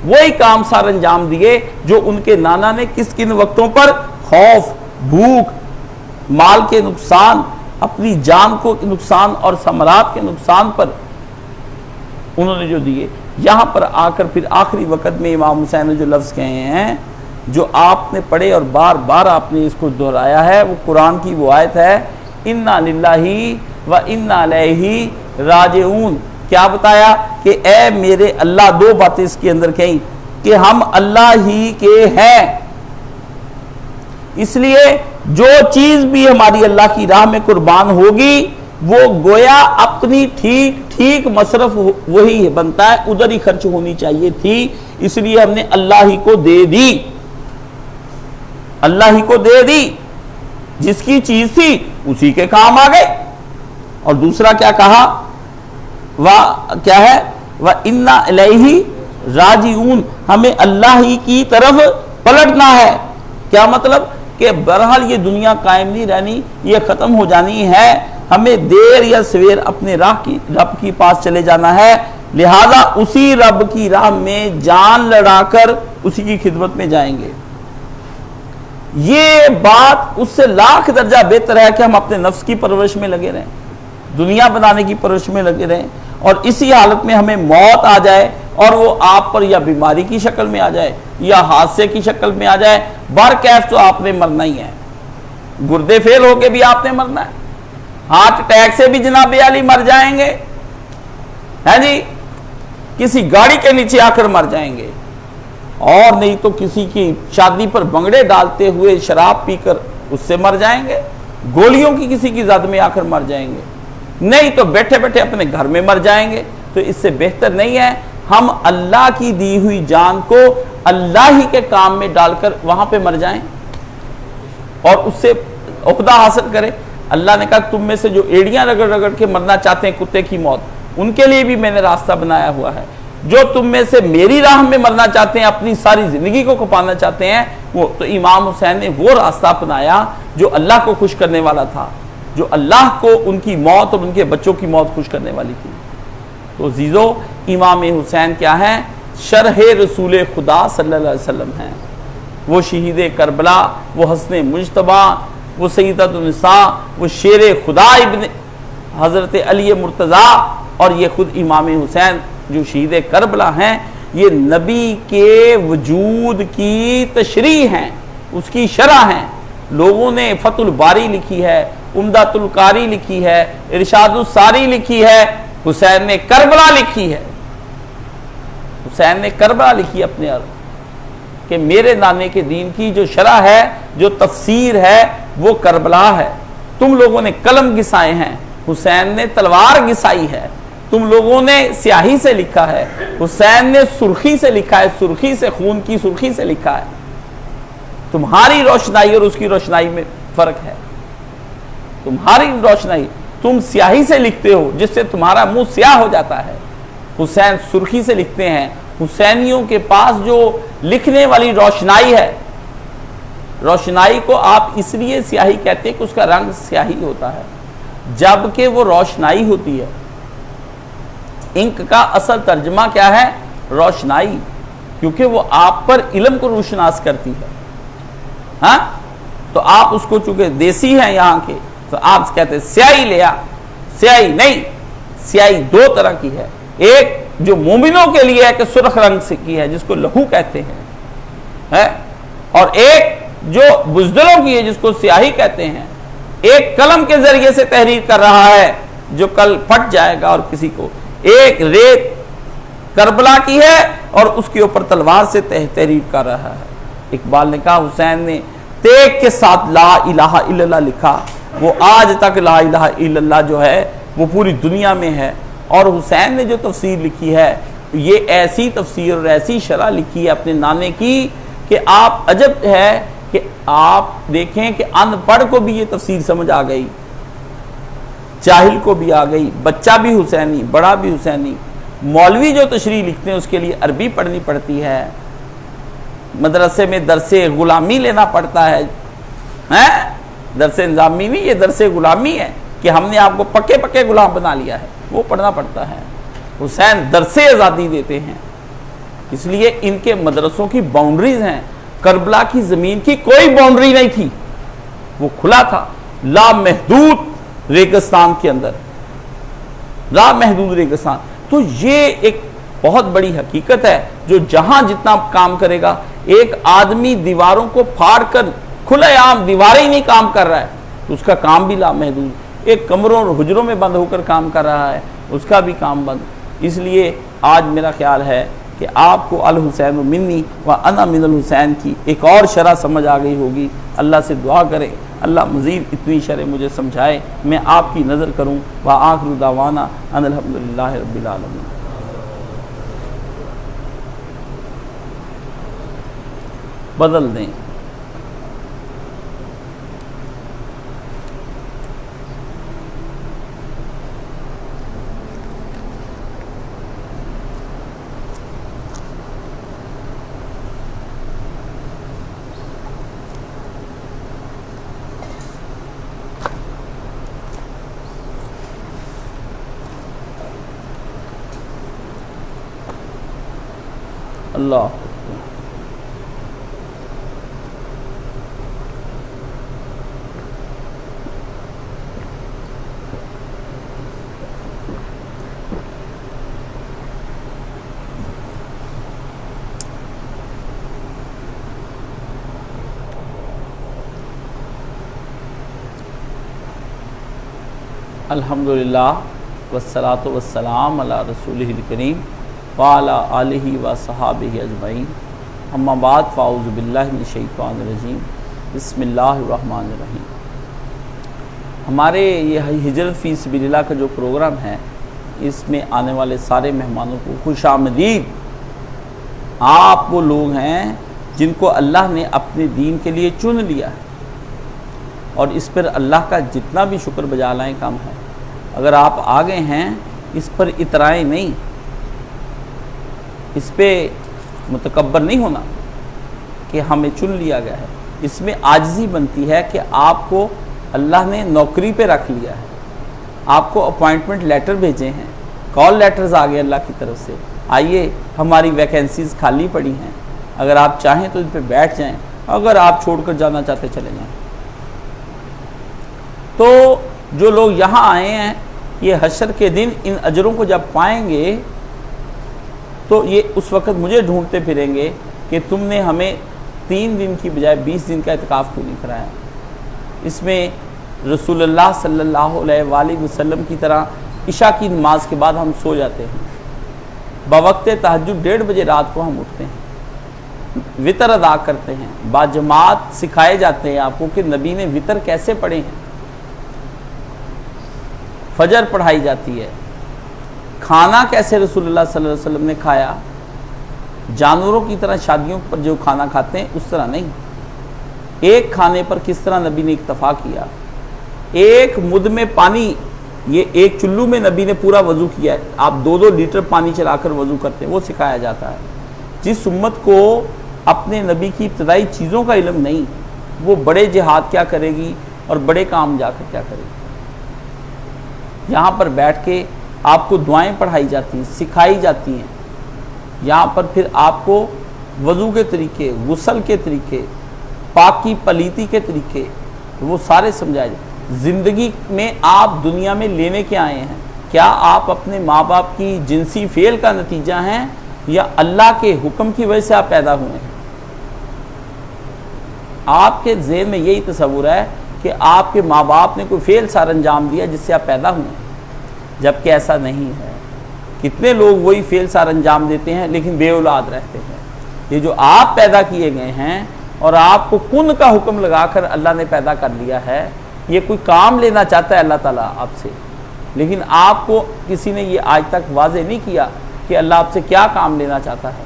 وہی کام سار انجام دیے جو ان کے نانا نے کن وقتوں پر خوف، بھوک، مال کے نقصان، اپنی جان کو نقصان اور ثمرات کے نقصان پر انہوں نے جو دیے، یہاں پر آ کر پھر آخری وقت میں امام حسین نے جو لفظ کہے ہیں جو آپ نے پڑھے اور بار بار آپ نے اس کو دہرایا ہے، وہ قرآن کی وہ آیت ہے انا للہ و انا الیہ راجعون۔ کیا بتایا کہ اے میرے اللہ، دو باتیں اس کے اندر کہیں کہ ہم اللہ ہی کے ہیں، اس لیے جو چیز بھی ہماری اللہ کی راہ میں قربان ہوگی وہ گویا اپنی ٹھیک مصرف وہی بنتا ہے، ادھر ہی خرچ ہونی چاہیے تھی، اس لیے ہم نے اللہ ہی کو دے دی، اللہ ہی کو دے دی، جس کی چیز تھی اسی کے کام آ گئے۔ اور دوسرا کیا کہا، کیا ہے، وَإِنَّا إِلَيْهِ رَاجِعُونَ، ہمیں اللہ ہی کی طرف پلٹنا ہے۔ کیا مطلب کہ بہرحال یہ دنیا قائم نہیں رہنی، یہ ختم ہو جانی ہے، ہمیں دیر یا سویر اپنے رب کی پاس چلے جانا ہے، لہذا اسی رب کی راہ میں جان لڑا کر اسی کی خدمت میں جائیں گے۔ یہ بات اس سے لاکھ درجہ بہتر ہے کہ ہم اپنے نفس کی پرورش میں لگے رہیں، دنیا بنانے کی پرورش میں لگے رہیں، اور اسی حالت میں ہمیں موت آ جائے اور وہ آپ پر یا بیماری کی شکل میں آ جائے یا حادثے کی شکل میں آ جائے، برکیف تو آپ نے مرنا ہی ہے، گردے فیل ہو کے بھی آپ نے مرنا ہے، ہارٹ اٹیک سے بھی جناب علی مر جائیں گے، ہے جی، کسی گاڑی کے نیچے آ کر مر جائیں گے، اور نہیں تو کسی کی شادی پر بنگڑے ڈالتے ہوئے شراب پی کر اس سے مر جائیں گے، گولیوں کی کسی کی زد میں آ کر مر جائیں گے، نہیں تو بیٹھے بیٹھے اپنے گھر میں مر جائیں گے۔ تو اس سے بہتر نہیں ہے ہم اللہ کی دی ہوئی جان کو اللہ ہی کے کام میں ڈال کر وہاں پہ مر جائیں اور اس سے عہدہ حاصل کریں۔ اللہ نے کہا تم میں سے جو ایڑیاں رگڑ رگڑ کے مرنا چاہتے ہیں کتے کی موت، ان کے لیے بھی میں نے راستہ بنایا ہوا ہے، جو تم میں سے میری راہ میں مرنا چاہتے ہیں، اپنی ساری زندگی کو کھپانا چاہتے ہیں، وہ تو امام حسین نے وہ راستہ اپنایا جو اللہ کو خوش کرنے والا تھا، جو اللہ کو ان کی موت اور ان کے بچوں کی موت خوش کرنے والی تھی۔ تو عزیزو، امام حسین کیا ہیں؟ شرح رسول خدا صلی اللہ علیہ وسلم ہیں، وہ شہید کربلا، وہ حسن مجتبی، وہ سیدۃ النساء، وہ شیر خدا ابن حضرت علی مرتضیٰ، اور یہ خود امام حسین جو شہید کربلا ہیں، یہ نبی کے وجود کی تشریح ہیں، اس کی شرح ہیں۔ لوگوں نے فتح الباری لکھی ہے، عمدۃ القاری لکھی ہے، ارشاد الساری لکھی ہے، حسین نے کربلا لکھی ہے، حسین نے کربلا لکھی اپنے عرض کہ میرے نانے کے دین کی جو شرح ہے، جو تفسیر ہے، وہ کربلا ہے۔ تم لوگوں نے قلم گسائے ہیں، حسین نے تلوار گسائی ہے، تم لوگوں نے سیاہی سے لکھا ہے، حسین نے سرخی سے لکھا ہے، سرخی سے، خون کی سرخی سے لکھا ہے۔ تمہاری روشنائی اور اس کی روشنائی میں فرق ہے، تمہاری روشنائی، تم سیاہی سے لکھتے ہو جس سے تمہارا منہ سیاہ ہو جاتا ہے، حسین سرخی سے لکھتے ہیں۔ حسینیوں کے پاس جو لکھنے والی روشنائی ہے، روشنائی کو آپ اس لیے سیاہی کہتے ہیں کہ اس کا رنگ سیاہی ہوتا ہے، جبکہ وہ روشنائی ہوتی ہے۔ انک کا اصل ترجمہ کیا ہے؟ روشنائی، کیونکہ وہ آپ پر علم کو روشناس کرتی ہے۔ ہاں، تو آپ اس کو چونکہ دیسی ہیں یہاں کے، تو آپ کہتے ہیں سیاہی لیا، سیاہی نہیں، سیاہی دو طرح کی ہے، ایک جو مومنوں کے لیے ہے کہ سرخ رنگ سے کی ہے جس کو لہو کہتے ہیں، اور ایک جو بزدلوں کی ہے جس کو سیاہی کہتے ہیں۔ ایک قلم کے ذریعے سے تحریر کر رہا ہے جو کل پھٹ جائے گا اور کسی کو، ایک ریت کربلا کی ہے اور اس کے اوپر تلوار سے تحریر کر رہا ہے۔ اقبال نے کہا حسین نے تیغ کے ساتھ لا الہ الا اللہ لکھا، وہ آج تک لا الہ الا اللہ جو ہے وہ پوری دنیا میں ہے۔ اور حسین نے جو تفسیر لکھی ہے، یہ ایسی تفسیر اور ایسی شرح لکھی ہے اپنے نانے کی کہ آپ عجب ہے کہ آپ دیکھیں کہ ان پڑھ کو بھی یہ تفسیر سمجھ آ گئی، جاہل کو بھی آ گئی، بچہ بھی حسینی، بڑا بھی حسینی۔ مولوی جو تشریح لکھتے ہیں اس کے لیے عربی پڑھنی پڑتی ہے، مدرسے میں درس غلامی لینا پڑتا ہے، درس نظامی نہیں، یہ درس غلامی ہے کہ ہم نے آپ کو پکے پکے غلام بنا لیا ہے، وہ پڑھنا پڑتا ہے۔ حسین درس آزادی دیتے ہیں، اس لیے ان کے مدرسوں کی باؤنڈریز ہیں۔ کربلا کی زمین کی کوئی باؤنڈری نہیں تھی، وہ کھلا تھا، لامحدود ریگستان کے اندر، لامحدود ریگستان۔ تو یہ ایک بہت بڑی حقیقت ہے جو جہاں جتنا کام کرے گا۔ ایک آدمی دیواروں کو پھاڑ کر کھلے عام دیواریں ہی نہیں کام کر رہا ہے تو اس کا کام بھی لامحدود۔ ایک کمروں اور حجروں میں بند ہو کر کام کر رہا ہے، اس کا بھی کام بند۔ اس لیے آج میرا خیال ہے کہ آپ کو الحسین منی و انا من الحسین کی ایک اور شرح سمجھ آ گئی ہوگی۔ اللہ سے دعا کریں اللہ مزید اتنی شرح مجھے سمجھائے، میں آپ کی نظر کروں۔ وآخر دعوانا ان الحمدللہ رب العالمین۔ بدل دیں۔ اللہ الحمدللہ والصلاۃ والسلام علی رسولہ الکریم وعلی آلہ وصحابہ اجمعین، اما بعد فاعوذ باللہ من الشیطان الرجیم، بسم اللہ الرحمن الرحیم۔ ہمارے یہ ہجرت فی سبیل اللہ کا جو پروگرام ہے، اس میں آنے والے سارے مہمانوں کو خوش آمدید۔ آپ وہ لوگ ہیں جن کو اللہ نے اپنے دین کے لیے چن لیا ہے، اور اس پر اللہ کا جتنا بھی شکر بجا لائیں کم ہے۔ اگر آپ آگے ہیں، اس پر اترائیں نہیں، اس پہ متکبر نہیں ہونا کہ ہمیں چن لیا گیا ہے۔ اس میں عاجزی بنتی ہے کہ آپ کو اللہ نے نوکری پہ رکھ لیا ہے، آپ کو اپوائنٹمنٹ لیٹر بھیجے ہیں، کال لیٹرز آگے اللہ کی طرف سے، آئیے ہماری ویکینسیز خالی پڑی ہیں، اگر آپ چاہیں تو ان پہ بیٹھ جائیں، اگر آپ چھوڑ کر جانا چاہتے چلے جائیں۔ تو جو لوگ یہاں آئے ہیں، یہ حشر کے دن ان اجروں کو جب پائیں گے تو یہ اس وقت مجھے ڈھونڈتے پھریں گے کہ تم نے ہمیں 3 دن کی بجائے 20 دن کا اعتکاف کیوں نہیں کرایا۔ اس میں رسول اللہ صلی اللہ علیہ وآلہ وسلم کی طرح عشاء کی نماز کے بعد ہم سو جاتے ہیں، بوقت تہجد 1:30 بجے رات کو ہم اٹھتے ہیں، وطر ادا کرتے ہیں، باجماعت سکھائے جاتے ہیں آپ کو کہ نبی نے وطر کیسے پڑھے ہیں، فجر پڑھائی جاتی ہے، کھانا کیسے رسول اللہ صلی اللہ علیہ وسلم نے کھایا، جانوروں کی طرح شادیوں پر جو کھانا کھاتے ہیں اس طرح نہیں، ایک کھانے پر کس طرح نبی نے اکتفا کیا، ایک مد میں پانی، یہ ایک چلو میں نبی نے پورا وضو کیا ہے، آپ 2-2 لیٹر پانی چلا کر وضو کرتے ہیں، وہ سکھایا جاتا ہے۔ جس امت کو اپنے نبی کی ابتدائی چیزوں کا علم نہیں، وہ بڑے جہاد کیا کرے گی اور بڑے کام جا کر کیا کرے گی۔ یہاں پر بیٹھ کے آپ کو دعائیں پڑھائی جاتی ہیں، سکھائی جاتی ہیں، یہاں پر پھر آپ کو وضو کے طریقے، غسل کے طریقے، پاکی پلیتی کے طریقے، وہ سارے سمجھائے جاتے ہیں۔ زندگی میں آپ دنیا میں لینے کے آئے ہیں، کیا آپ اپنے ماں باپ کی جنسی فعل کا نتیجہ ہیں یا اللہ کے حکم کی وجہ سے آپ پیدا ہوئے ہیں؟ آپ کے ذہن میں یہی تصور ہے کہ آپ کے ماں باپ نے کوئی فعل سار انجام دیا جس سے آپ پیدا ہوئے ہیں، جبکہ ایسا نہیں ہے۔ کتنے لوگ وہی فعل سار انجام دیتے ہیں لیکن بے اولاد رہتے ہیں۔ یہ جو آپ پیدا کیے گئے ہیں اور آپ کو کن کا حکم لگا کر اللہ نے پیدا کر لیا ہے، یہ کوئی کام لینا چاہتا ہے اللہ تعالیٰ آپ سے، لیکن آپ کو کسی نے یہ آج تک واضح نہیں کیا کہ اللہ آپ سے کیا کام لینا چاہتا ہے۔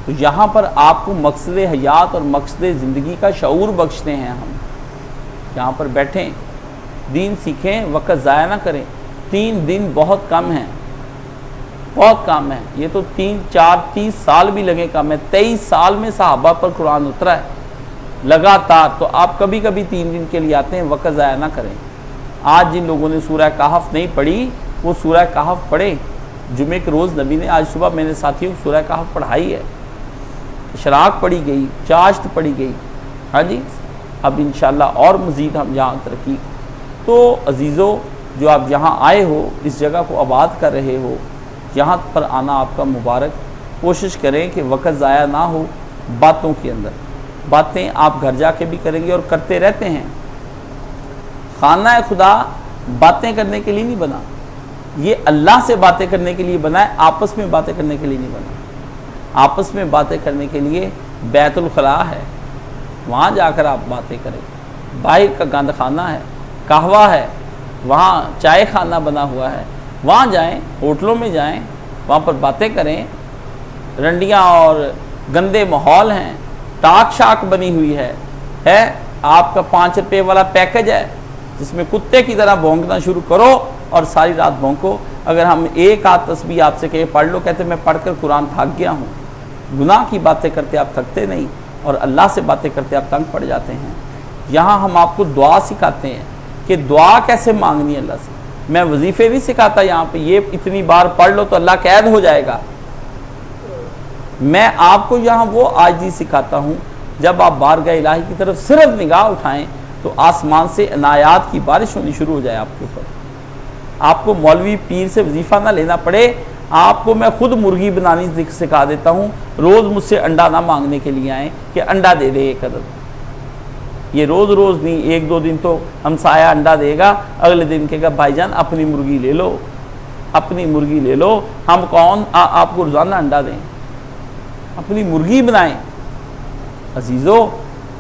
تو یہاں پر آپ کو مقصد حیات اور مقصد زندگی کا شعور بخشتے ہیں ہم۔ یہاں پر بیٹھیں، دین سیکھیں، وقت ضائع نہ کریں۔ 3 دن بہت کم ہیں، بہت کم ہے، یہ تو 3, 4, 30 سال بھی لگے کم ہے۔ 23 سال میں صحابہ پر قرآن اترا ہے لگاتار، تو آپ کبھی کبھی 3 دن کے لیے آتے ہیں، وقت ضائع نہ کریں۔ آج جن لوگوں نے سورہ کہف نہیں پڑھی وہ سورہ کہف پڑھیں۔ جمعے کے روز نبی نے، آج صبح میں نے ساتھیوں کو سورہ کہف پڑھائی ہے، اشراق پڑھی گئی، چاشت پڑھی گئی، ہاں جی، اب انشاءاللہ اور مزید ہم یہاں ترقی۔ تو عزیزو، جو آپ یہاں آئے ہو، اس جگہ کو آباد کر رہے ہو، یہاں پر آنا آپ کا مبارک۔ کوشش کریں کہ وقت ضائع نہ ہو باتوں کے اندر۔ باتیں آپ گھر جا کے بھی کریں گے اور کرتے رہتے ہیں۔ خانہ خدا باتیں کرنے کے لیے نہیں بنا، یہ اللہ سے باتیں کرنے کے لیے بنا ہے، آپس میں باتیں کرنے کے لیے نہیں بنا۔ آپس میں باتیں کرنے کے لیے بیت الخلاء ہے، وہاں جا کر آپ باتیں کریں۔ باہر کا گند خانہ ہے، قہوہ ہے، وہاں چائے خانہ بنا ہوا ہے، وہاں جائیں، ہوٹلوں میں جائیں، وہاں پر باتیں کریں، رنڈیاں اور گندے ماحول ہیں، ٹاک شاک بنی ہوئی ہے آپ کا 5 روپے والا پیکج ہے جس میں کتے کی طرح بھونکنا شروع کرو اور ساری رات بھونکو۔ اگر ہم ایک آدھ تسبیح آپ سے کہے پڑھ لو، کہتے میں پڑھ کر قرآن تھک گیا ہوں۔ گناہ کی باتیں کرتے آپ تھکتے نہیں، اور اللہ سے باتیں کرتے آپ تنگ پڑ جاتے ہیں۔ یہاں ہم آپ کو دعا سکھاتے ہیں کہ دعا کیسے مانگنی ہے اللہ سے۔ میں وظیفے نہیں سکھاتا یہاں پہ یہ اتنی بار پڑھ لو تو اللہ قید ہو جائے گا۔ میں آپ کو یہاں وہ عاجزی سکھاتا ہوں جب آپ بارگاہ الہی کی طرف صرف نگاہ اٹھائیں تو آسمان سے عنایات کی بارش ہونی شروع ہو جائے آپ کے اوپر۔ آپ کو مولوی پیر سے وظیفہ نہ لینا پڑے، آپ کو میں خود مرغی بنانی سکھا دیتا ہوں۔ روز مجھ سے انڈا نہ مانگنے کے لیے آئیں کہ انڈا دے دے ایک عدد، یہ روز روز نہیں، 1-2 دن تو ہمسایہ انڈا دے گا، اگلے دن کہے گا بھائی جان اپنی مرغی لے لو، اپنی مرغی لے لو، ہم کون آپ کو روزانہ انڈا دیں، اپنی مرغی بنائیں۔ عزیزو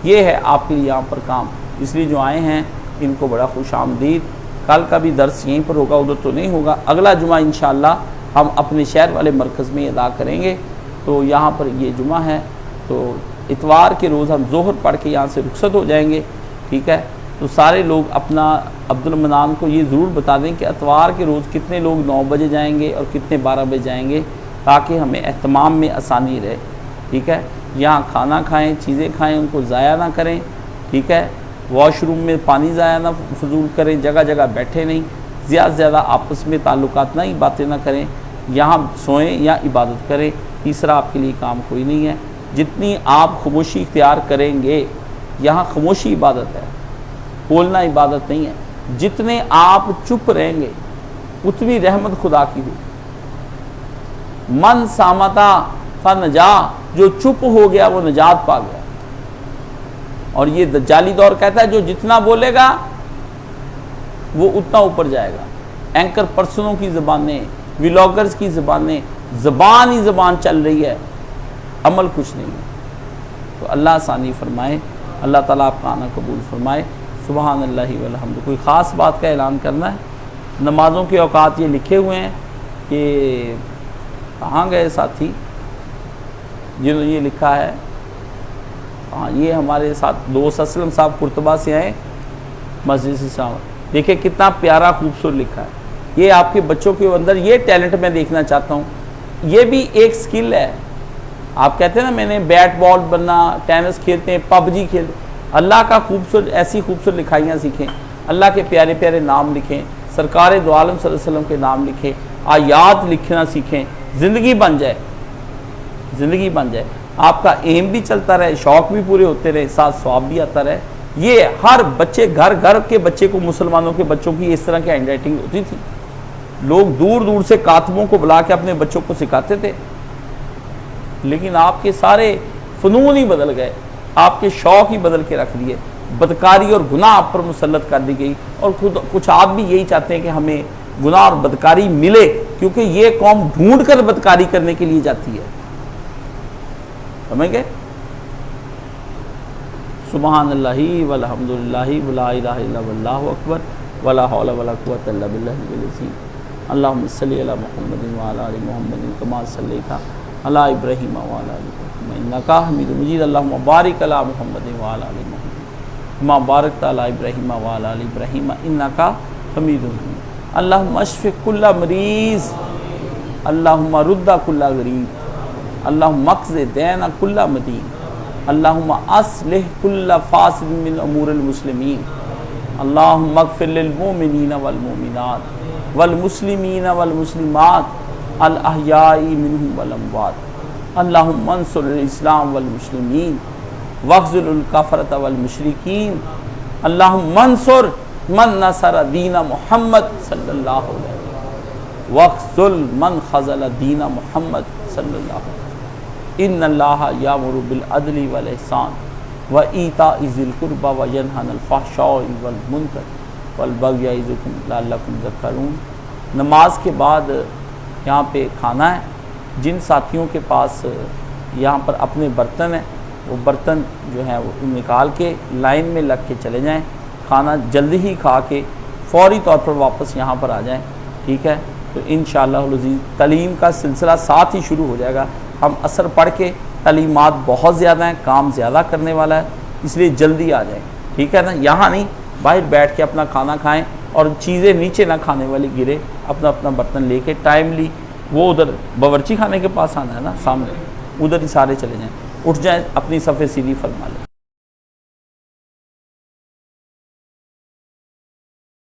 یہ ہے آپ کے لیے یہاں پر کام، اس لیے جو آئے ہیں ان کو بڑا خوش آمدید۔ کل کا بھی درس یہیں پر ہوگا، ادھر تو نہیں ہوگا، اگلا جمعہ انشاءاللہ ہم اپنے شہر والے مرکز میں ادا کریں گے۔ تو یہاں پر یہ جمعہ ہے تو اتوار کے روز ہم ظہر پڑھ کے یہاں سے رخصت ہو جائیں گے، ٹھیک ہے؟ تو سارے لوگ اپنا عبد المنان کو یہ ضرور بتا دیں کہ اتوار کے روز کتنے لوگ 9 بجے جائیں گے اور کتنے 12 بجے جائیں گے، تاکہ ہمیں اہتمام میں آسانی رہے، ٹھیک ہے؟ یہاں کھانا کھائیں، چیزیں کھائیں، ان کو ضائع نہ کریں، ٹھیک ہے؟ واش روم میں پانی ضائع نہ فضول کریں، جگہ جگہ بیٹھے نہیں، زیادہ سے زیادہ آپس میں تعلقات نہ ہی باتیں نہ کریں، یہاں سوئیں یا عبادت کریں۔ تیسرا آپ کے لیے کام کوئی نہیں ہے، جتنی آپ خاموشی اختیار کریں گے، یہاں خاموشی عبادت ہے، بولنا عبادت نہیں ہے، جتنے آپ چپ رہیں گے اتنی رحمت خدا کی ہوگی۔ من سامتا فنجا، جو چپ ہو گیا وہ نجات پا گیا۔ اور یہ دجالی دور کہتا ہے جو جتنا بولے گا وہ اتنا اوپر جائے گا۔ اینکر پرسنوں کی زبانیں، ولاگرز کی زبانیں، زبان ہی زبان چل رہی ہے، عمل کچھ نہیں ہے۔ تو اللہ آسانی فرمائے، اللہ تعالیٰ آپ کا آنا قبول فرمائے۔ سبحان اللہ والحمد۔ کوئی خاص بات کا اعلان کرنا ہے؟ نمازوں کے اوقات یہ لکھے ہوئے ہیں کہ کہاں گئے ساتھی جنہوں نے یہ لکھا ہے؟ ہاں یہ ہمارے ساتھ دوست اسلم صاحب قرطبہ سے آئے، مسجد سے صاحب، دیکھیں کتنا پیارا خوبصورت لکھا ہے۔ یہ آپ کے بچوں کے اندر یہ ٹیلنٹ میں دیکھنا چاہتا ہوں، یہ بھی ایک سکل ہے۔ آپ کہتے ہیں نا میں نے بیٹ بال بننا، ٹینس کھیلتے ہیں، پب جی کھیلتے ہیں، اللہ کا خوبصورت ایسی خوبصورت لکھائیاں سیکھیں، اللہ کے پیارے پیارے نام لکھیں، سرکار دو عالم صلی اللہ علیہ وسلم کے نام لکھیں، آیات لکھنا سیکھیں، زندگی بن جائے، زندگی بن جائے، آپ کا ایم بھی چلتا رہے، شوق بھی پورے ہوتے رہے، ساتھ ثواب بھی آتا رہے۔ یہ ہر بچے، گھر گھر کے بچے کو، مسلمانوں کے بچوں کی اس طرح کی ہینڈ رائٹنگ ہوتی تھی، لوگ دور دور سے کاتبوں کو بلا کے اپنے بچوں کو سکھاتے تھے، لیکن آپ کے سارے فنون ہی بدل گئے، آپ کے شوق ہی بدل کے رکھ دیے، بدکاری اور گناہ آپ پر مسلط کر دی گئی، اور خود کچھ آپ بھی یہی چاہتے ہیں کہ ہمیں گناہ اور بدکاری ملے، کیونکہ یہ قوم ڈھونڈ کر بدکاری کرنے کے لیے جاتی ہے، سمجھ گئے؟ سبحان اللہ والحمد للہ ولا الہ الا اللہ اکبر ولا حول ولا قوۃ الا باللہ العظیم۔ اللہم صلی علی محمد وعلی آل محمد کما صلیت علی ابراہیم وعلی آل ابراہیم انک حمید مجید۔ اللہم بارک علی محمد وعلی آل محمد کما بارکت علی ابراہیم وعلی آل ابراہیم انک حمید مجید۔ اللہم اشف کل مریض، اللہم رد کل غریب، اللہم اقض دین کل مدین، اللہم اصلح کل فاسد من امور المسلمین، اللہم اغفر للمؤمنین والمؤمنات والمسلمین والمسلمات الاحیاء منہم والاموات، اللہم انصر الاسلام والمسلمین واخذل الکفرۃ والمشرکین، اللہم انصر من نصر دین محمد صلی اللہ علیہ وسلم واخذل من خذل دین محمد صلی اللہ علیہ وسلم۔ ان اللہ یامر بالعدل والاحسان وایتاء ذی القربی وینہی عن الفحشاء والمنکر والبغی یعظکم لعلکم تذکرون۔ نماز کے بعد یہاں پہ کھانا ہے، جن ساتھیوں کے پاس یہاں پر اپنے برتن ہیں وہ برتن جو ہیں وہ نکال کے لائن میں لگ کے چلے جائیں، کھانا جلدی ہی کھا کے فوری طور پر واپس یہاں پر آ جائیں، ٹھیک ہے؟ تو انشاءاللہ العزیز تعلیم کا سلسلہ ساتھ ہی شروع ہو جائے گا۔ ہم اثر پڑھ کے تعلیمات بہت زیادہ ہیں، کام زیادہ کرنے والا ہے، اس لیے جلدی آ جائیں، ٹھیک ہے نا؟ یہاں نہیں، باہر بیٹھ کے اپنا کھانا کھائیں اور چیزیں نیچے نہ کھانے والی گرے، اپنا اپنا برتن لے کے ٹائملی، وہ ادھر باورچی خانے کے پاس آنا ہے نا سامنے، ادھر ہی سارے چلے جائیں، اٹھ جائیں، اپنی صفیں سیدھی فرما لیں۔